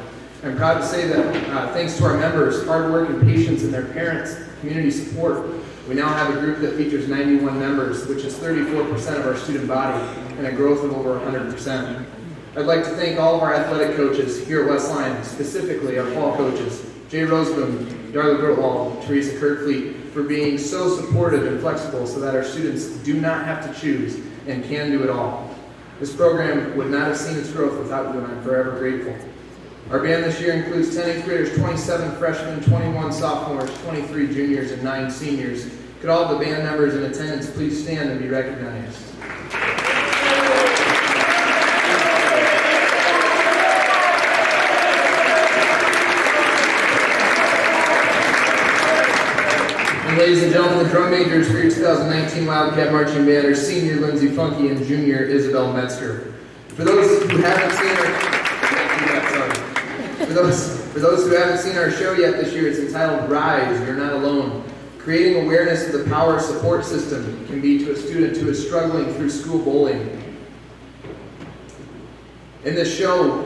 I'm proud to say that thanks to our members' hard work and patience and their parents' community support, we now have a group that features 91 members, which is 34% of our student body, and a growth of over 100%. I'd like to thank all of our athletic coaches here at Westline, specifically our fall coaches, Jay Roseboom, Darla Grotwald, Teresa Kirkfleet, for being so supportive and flexible so that our students do not have to choose and can do it all. This program would not have seen its growth without you, and I'm forever grateful. Our band this year includes 10 8th graders, 27 freshmen, 21 sophomores, 23 juniors, and 9 seniors. Could all the band members in attendance please stand and be recognized? And ladies and gentlemen, the drum majors for your 2019 Wildcat Marching Band are senior Lindsay Funky and junior Isabel Metzger. For those who haven't seen our show yet this year, it's entitled Rise, You're Not Alone. Creating awareness of the power support system can be to a student who is struggling through school bullying. In this show,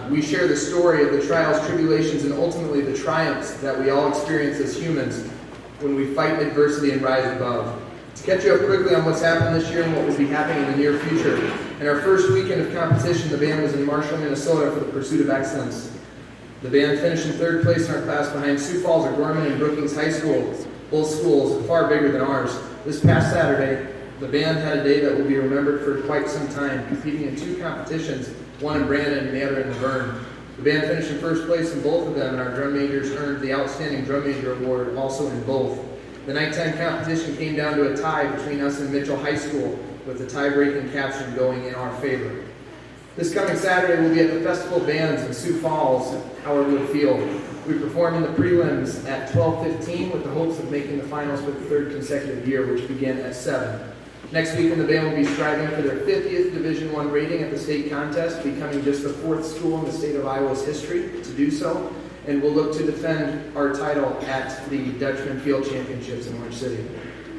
we share the story of the trials, tribulations, and ultimately the triumphs that we all experience as humans when we fight adversity and rise above. To catch you up quickly on what's happened this year and what will be happening in the near future, in our first weekend of competition, the band was in Marshall, Minnesota for the pursuit of excellence. The band finished in 3rd place in our class behind Sioux Falls, O'Gorman, and Brookings High School, both schools far bigger than ours. This past Saturday, the band had a day that will be remembered for quite some time, competing in 2 competitions, one in Brandon and the other in Laverne. The band finished in 1st place in both of them, and our drum majors earned the Outstanding Drum Major Award also in both. The nighttime competition came down to a tie between us and Mitchell High School, with the tie-breaking caption going in our favor. This coming Saturday, we'll be at the Festival of Bands in Sioux Falls, Howard Wood Field. We perform in the prelims at 12:15 with the hopes of making the finals for the 3rd consecutive year, which began at 7. Next weekend, the band will be striving for their 50th Division I rating at the state contest, becoming just the 4th school in the state of Iowa's history to do so, and we'll look to defend our title at the Dutchman Field Championships in Orange City.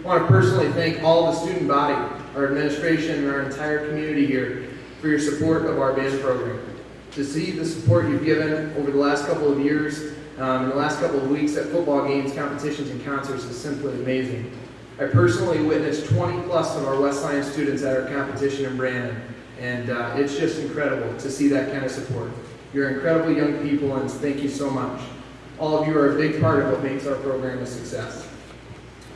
I want to personally thank all the student body, our administration, and our entire community here for your support of our band program. To see the support you've given over the last couple of years, in the last couple of weeks at football games, competitions, and concerts is simply amazing. I personally witnessed 20 plus of our Westline students at our competition in Brandon, and it's just incredible to see that kind of support. You're incredible young people, and thank you so much. All of you are a big part of what makes our program a success.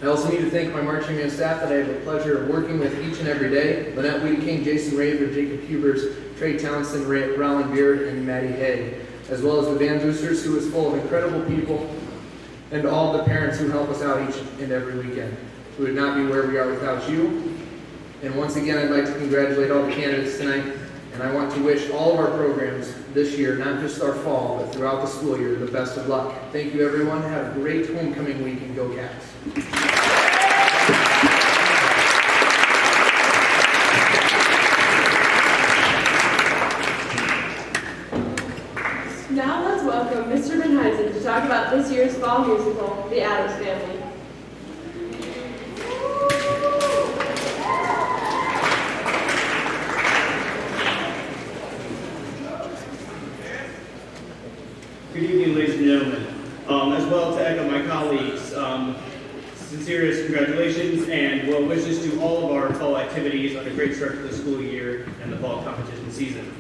I also need to thank my marching band staff that I have the pleasure of working with each and every day. Lynette Wiedeking, Jason Raver, Jacob Hubers, Trey Townsend, Roland Beard, and Maddie Hay, as well as the band boosters, who is full of incredible people, and all the parents who help us out each and every weekend. We would not be where we are without you. And once again, I'd like to congratulate all the candidates tonight, and I want to wish all of our programs this year, not just our fall, but throughout the school year, the best of luck. Thank you, everyone. Have a great homecoming week, and go Cats. Now let's welcome Mr. Benheisen to talk about this year's fall musical, The Addams Family. Good evening, ladies and gentlemen. As well, to echo my colleagues, sincerest congratulations and well wishes to all of our fall activities on a great start to the school year and the fall competition season.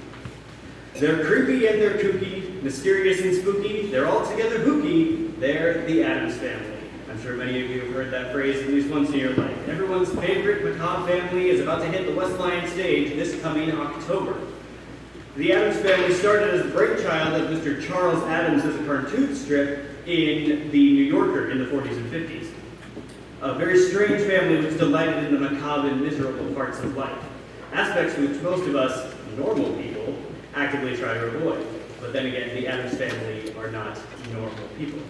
They're creepy and they're kooky, mysterious and spooky, they're all together hooky, they're the Addams Family. I'm sure many of you have heard that phrase at least once in your life. Everyone's favorite macabre family is about to hit the West Lion stage this coming October. The Addams Family started as the brainchild of Mr. Charles Addams as a cartoon strip in the New Yorker in the 40s and 50s. A very strange family which delighted in the macabre and miserable parts of life, aspects which most of us normal people actively try to avoid. But then again, the Addams Family are not normal people.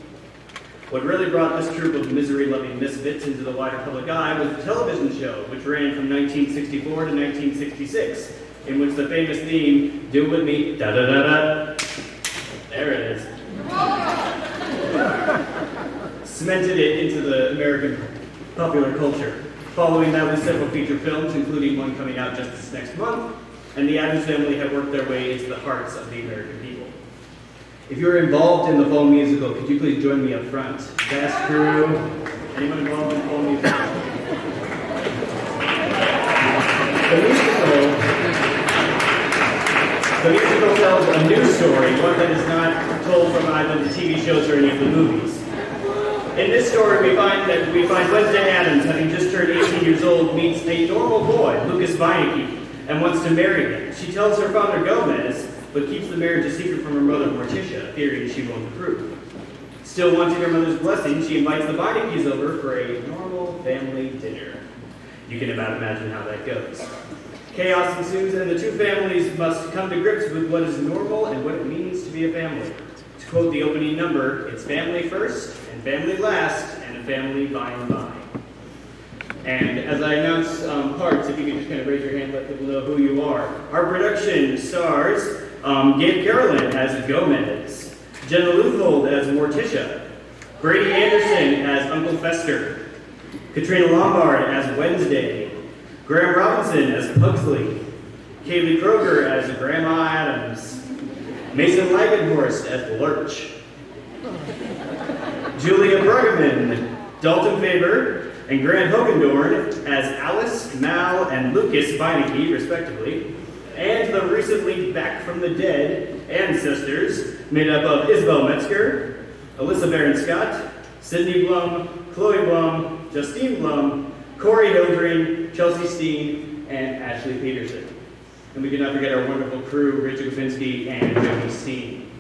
What really brought this troupe of misery-loving misfits into the wider public eye was the television show, which ran from 1964 to 1966, in which the famous theme, "Do It With Me, Da-Da-Da-Da," there it is, cemented it into the American popular culture. Following that was several feature films, including one coming out just this next month, and the Addams Family have worked their way into the hearts of the American people. If you're involved in the fall musical, could you please join me up front? Cast, crew, anyone involved in the fall musical? The musical tells a new story, one that is not told from either the TV shows or any of the movies. In this story, we find Wednesday Addams, having just turned 18 years old, meets a normal boy, Lucas Beinecke, and wants to marry him. She tells her father Gomez, but keeps the marriage a secret from her mother Morticia, fearing she won't approve. Still wanting her mother's blessing, she invites the Beineckes over for a normal family dinner. You can about imagine how that goes. Chaos ensues, and the two families must come to grips with what is normal and what it means to be a family. To quote the opening number, it's family first, and family last, and a family by and by. And as I announce parts, if you could just kind of raise your hand, let people know who you are. Our production stars Gabe Carolyn as Gomez, Jenna Luthold as Morticia, Brady Anderson as Uncle Fester, Katrina Lombard as Wednesday, Graham Robinson as Pugsley, Kaylee Kroger as Grandma Adams, Mason Lagenhorst as Lurch, Julia Bruggeman, Dalton Faber, and Grant Hogendorn as Alice, Mal, and Lucas Beinecke, respectively, and the recently back from the dead ancestors made up of Isabel Metzger, Alyssa Barron-Scott, Sydney Blum, Chloe Blum, Justine Blum, Corey Hildring, Chelsea Steen, and Ashley Peterson. And we cannot forget our wonderful crew, Rachel Kavinsky and Jody Steen.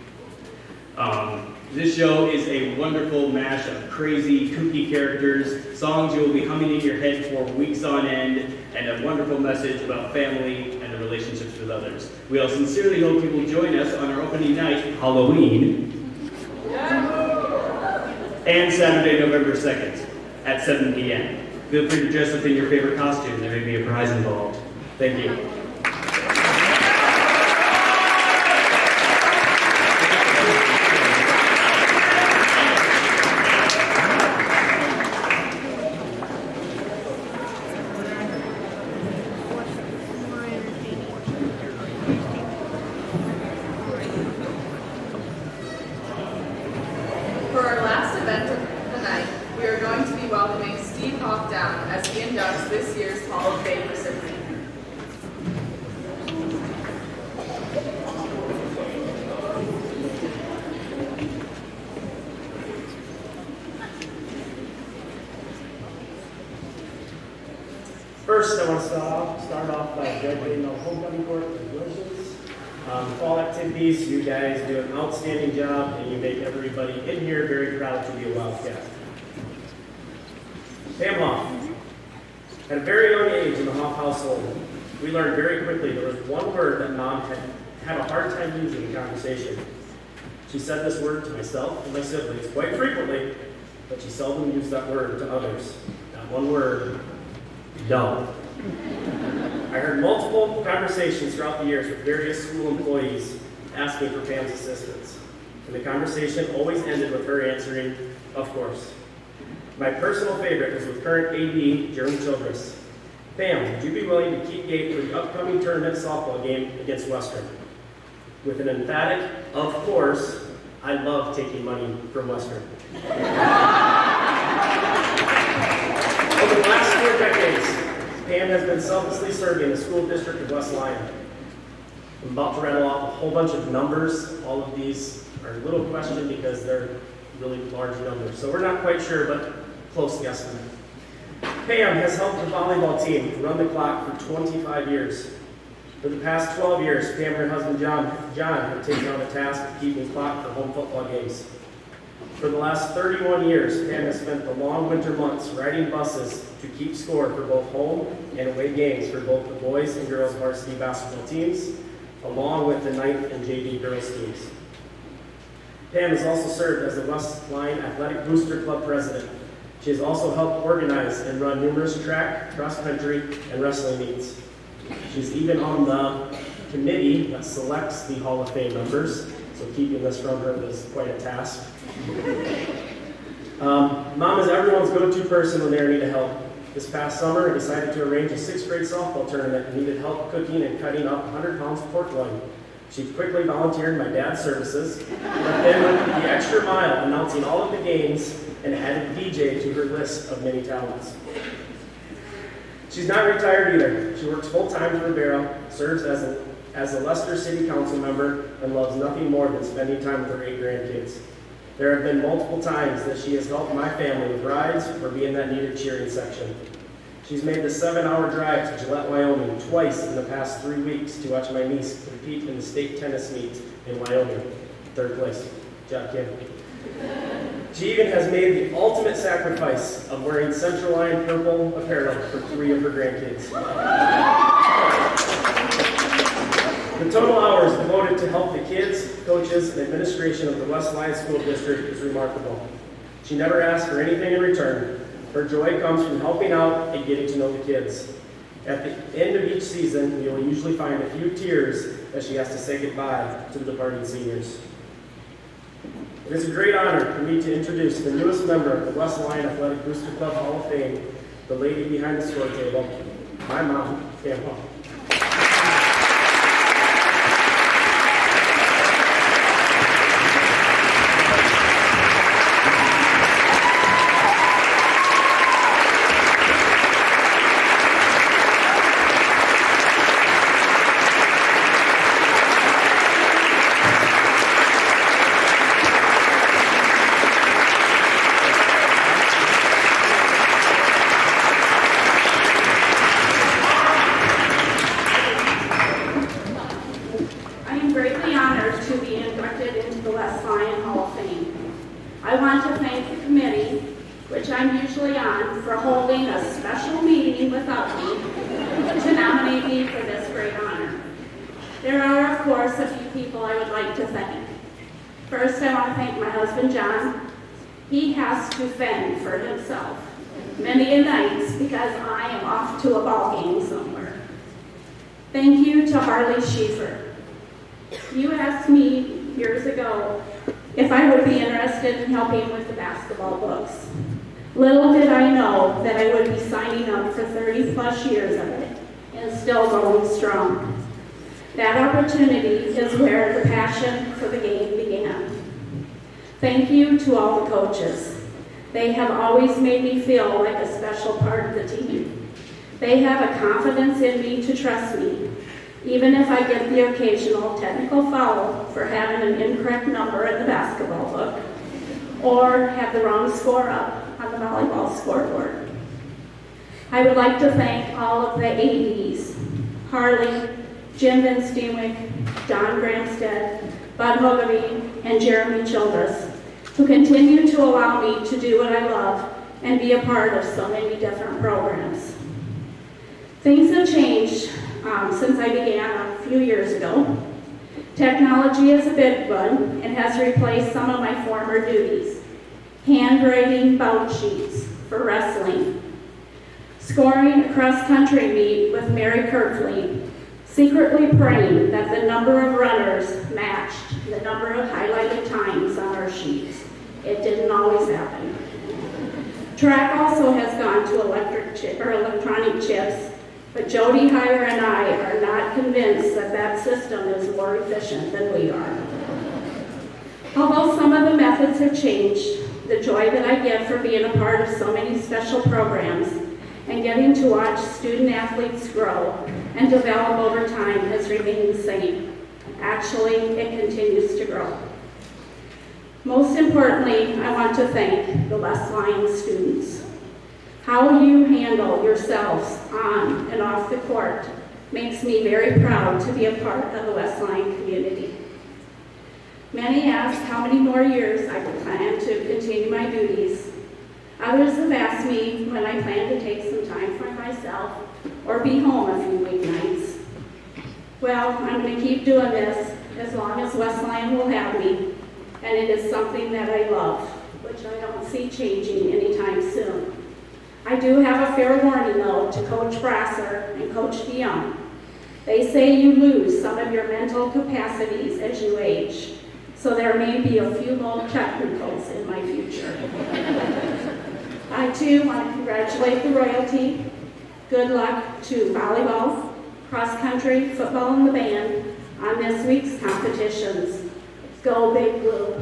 This show is a wonderful mash of crazy, kooky characters, songs you will be humming in your head for weeks on end, and a wonderful message about family and the relationships with others. We all sincerely hope you will join us on our opening night, Halloween, and Saturday, November 2nd at 7 p.m. Feel free to dress up in your favorite costume. There may be a prize involved. Thank you. For our last event of the night, we are going to be welcoming Steve Hawkdown as he inducts this year's Hall of Fame recipient. First, I want to start off by graduating our homecoming court congratulations. Fall activities, you guys do an outstanding job, and you make everybody in here very proud to be a Wildcat. Pam Hoff. At a very young age in the Hoff household, we learned very quickly there was one word that Mom had a hard time using in conversation. She said this word to myself and my siblings quite frequently, but she seldom used that word to others. That one word, no. I heard multiple conversations throughout the years with various school employees asking for Pam's assistance. And the conversation always ended with her answering, of course. My personal favorite was with current AD, Jeremy Childress. Pam, would you be willing to keep gate for the upcoming tournament softball game against Western? With an emphatic, of course, I love taking money from Western. Over the last 4 decades, Pam has been selflessly serving the school district of West Lyon. I'm about to rattle off a whole bunch of numbers. All of these are a little questioned because they're really large numbers. So we're not quite sure, but close guesstimate. Pam has helped the volleyball team run the clock for 25 years. For the past 12 years, Pam and her husband John have taken on the task of keeping clock for home football games. For the last 31 years, Pam has spent the long winter months riding buses to keep score for both home and away games for both the boys and girls varsity basketball teams, along with the ninth and JV girls teams. Pam has also served as the West Lyon Athletic Booster Club president. She has also helped organize and run numerous track, cross-country, and wrestling meets. She's even on the committee that selects the Hall of Fame members, so keeping this from her is quite a task. Mom is everyone's go-to person when they are in need of help. This past summer, I decided to arrange a 6th grade softball tournament and needed help cooking and cutting up 100 pounds of pork loin. She quickly volunteered my dad's services, but then went the extra mile announcing all of the games and added DJ to her list of many talents. She's not retired either. She works full-time for the Barrow, serves as a Leicester City Council member, and loves nothing more than spending time with her 8 grandkids. There have been multiple times that she has helped my family with rides or be in that needed cheering section. She's made the 7-hour drive to Gillette, Wyoming twice in the past 3 weeks to watch my niece compete in the state tennis meet in Wyoming. 3rd place. Good job, Kim. She even has made the ultimate sacrifice of wearing Central Line purple apparel for 3 of her grandkids. The total hours devoted to help the kids, coaches, and administration of the West Lyon School District is remarkable. She never asks for anything in return. Her joy comes from helping out and getting to know the kids. At the end of each season, you will usually find a few tears as she has to say goodbye to the departing seniors. It is a great honor for me to introduce the newest member of the West Lyon Athletic Booster Club Hall of Fame, the lady behind the score table, my mom, Pam Hall. First, I want to thank my husband, John. He has to fend for himself many a nights because I am off to a ball game somewhere. Thank you to Harley Schieffer. You asked me years ago if I would be interested in helping with the basketball books. Little did I know that I would be signing up for 30 plus years of it and still going strong. That opportunity is where the passion for the game began. Thank you to all the coaches. They have always made me feel like a special part of the team. They have a confidence in me to trust me, even if I get the occasional technical foul for having an incorrect number in the basketball book, or have the wrong score up on the volleyball scoreboard. I would like to thank all of the ADs, Harley, Jim Van Steenwyk, Don Gramstead, Bud Hogeby, and Jeremy Childress, who continue to allow me to do what I love and be a part of so many different programs. Things have changed since I began a few years ago. Technology is a big one and has replaced some of my former duties. Handwriting bout sheets for wrestling, scoring a cross-country meet with Mary Kirkfleet, secretly praying that the number of runners matched the number of highlighted times on our sheets. It didn't always happen. Track also has gone to electronic chips, but Jody Heyer and I are not convinced that that system is more efficient than we are. Although some of the methods have changed, the joy that I get from being a part of so many special programs and getting to watch student athletes grow and develop over time has remained the same. Actually, it continues to grow. Most importantly, I want to thank the West Lyon students. How you handle yourselves on and off the court makes me very proud to be a part of the West Lyon community. Many ask how many more years I plan to continue my duties. Others have asked me when I plan to take some time for myself or be home a few weeknights. Well, I'm going to keep doing this as long as West Lyon will have me, and it is something that I love, which I don't see changing anytime soon. I do have a fair warning, though, to Coach Brasser and Coach DeYoung. They say you lose some of your mental capacities as you age, so there may be a few more technicals in my future. I, too, want to congratulate the royalty. Good luck to volleyball, cross-country, football, and the band on this week's competitions. Go Big Blue.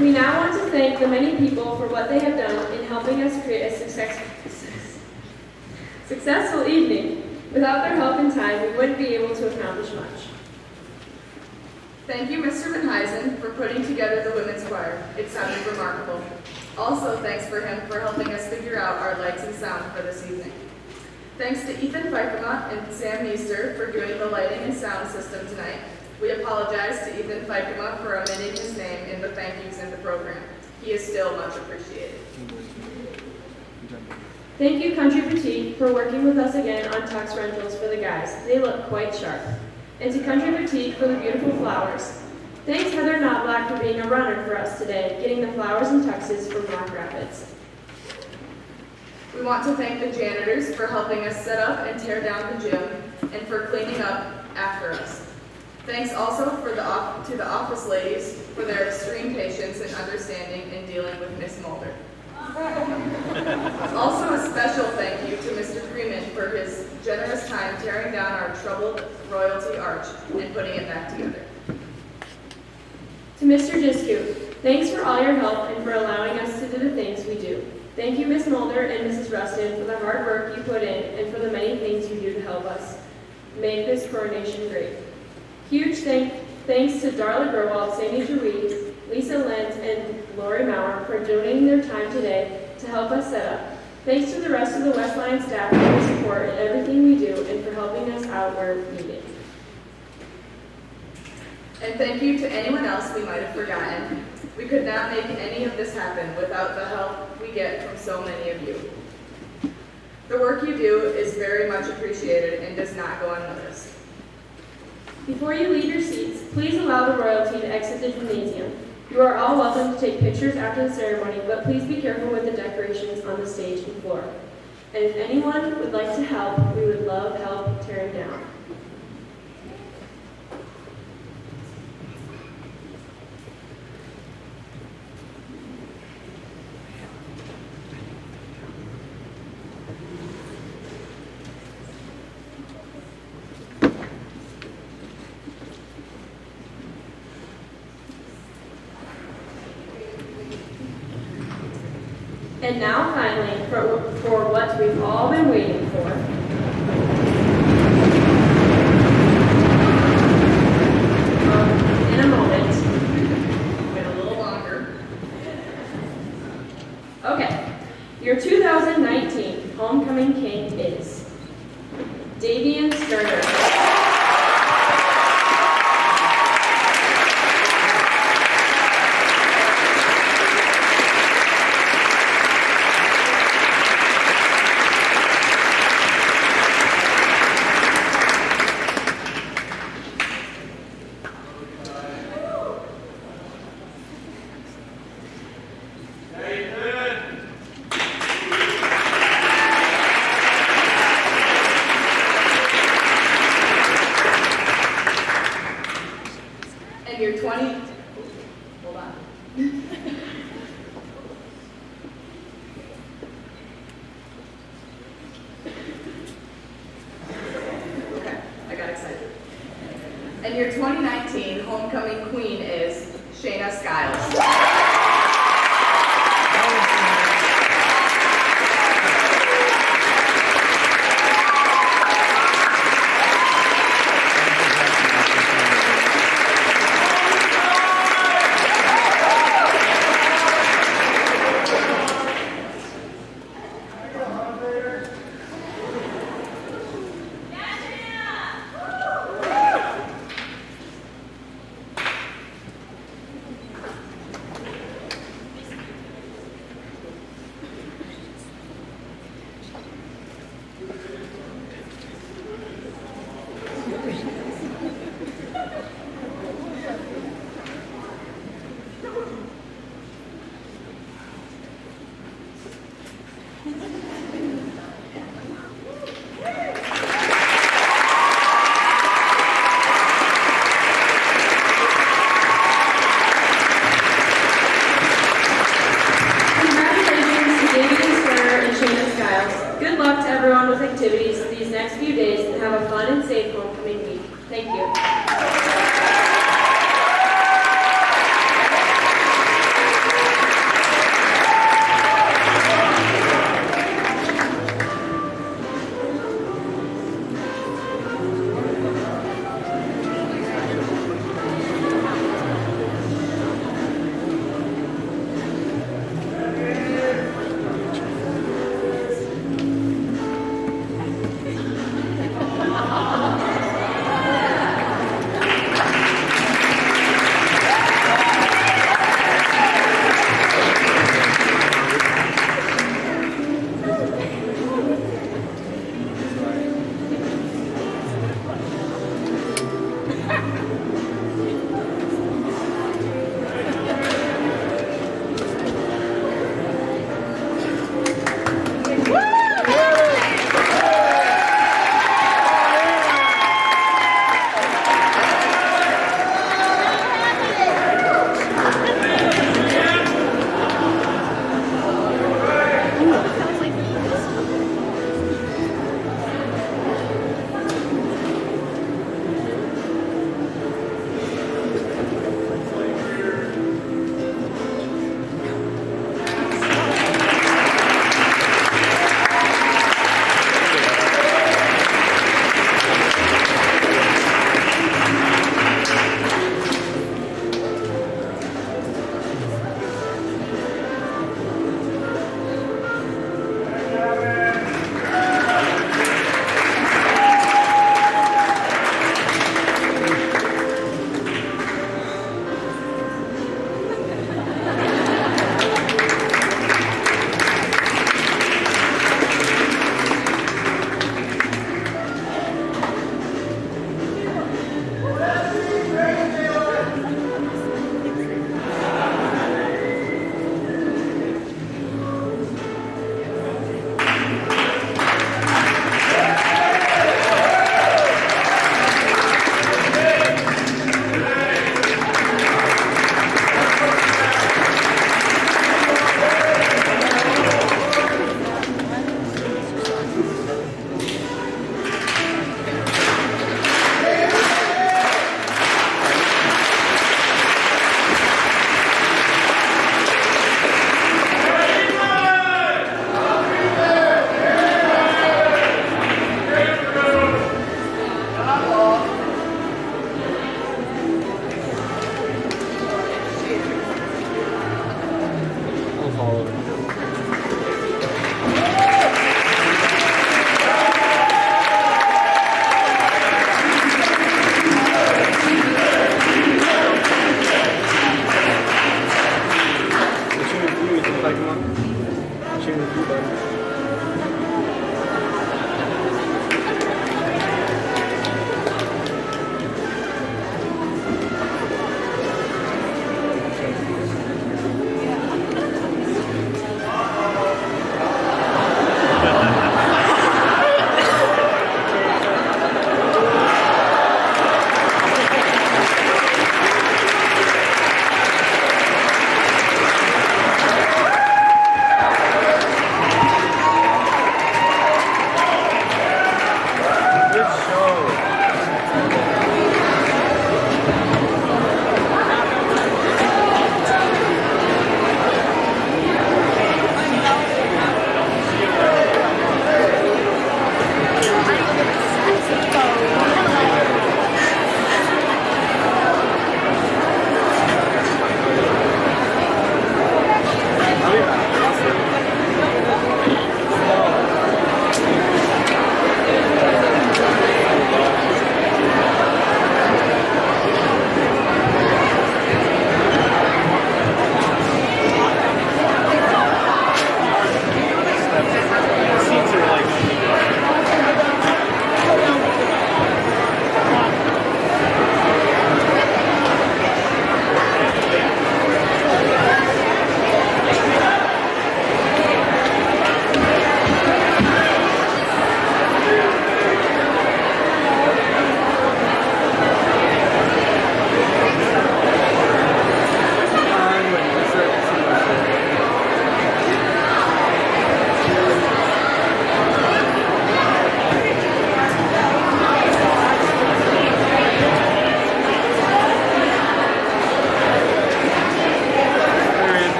We now want to thank the many people for what they have done in helping us create a successful evening. Without their help and time, we wouldn't be able to accomplish much. Thank you, Mr. Van Huysen, for putting together the women's choir. It sounded remarkable. Also, thanks for him for helping us figure out our lights and sound for this evening. Thanks to Ethan Fikema and Sam Meester for doing the lighting and sound system tonight. We apologize to Ethan Fikema for omitting his name in the thank yous in the program. He is still much appreciated. Thank you, Country Boutique, for working with us again on tux rentals for the guys. They look quite sharp. And to Country Boutique for the beautiful flowers. Thanks, Heather Knobloch, for being a runner for us today, getting the flowers and tuxes from Rock Rapids. We want to thank the janitors for helping us set up and tear down the gym and for cleaning up after us. Thanks also to the office ladies for their extreme patience and understanding in dealing with Miss Mulder. Also a special thank you to Mr. Freeman for his generous time tearing down our troubled royalty arch and putting it back together. To Mr. Discu, thanks for all your help and for allowing us to do the things we do. Thank you, Miss Mulder and Mrs. Rustin, for the hard work you put in and for the many things you do to help us make this coronation great. Huge thanks to Darla Gerwald, Sandy Dewey, Lisa Lent, and Lori Maurer for donating their time today to help us set up. Thanks to the rest of the West Lyon staff for their support in everything we do and for helping us out where needed. And thank you to anyone else we might have forgotten. We could not make any of this happen without the help we get from so many of you. The work you do is very much appreciated and does not go unnoticed. Before you leave your seats, please allow the royalty to exit the gymnasium. You are all welcome to take pictures after the ceremony, but please be careful with the decorations on the stage and floor. And if anyone would like to help, we would love help tearing down. And now, finally, for what we've all been waiting for. In a moment. Wait a little longer. Okay. Your 2019 Homecoming King is Davian Sterner. hold on. Okay, I got excited. And your 2019 homecoming queen is Shayna Skiles.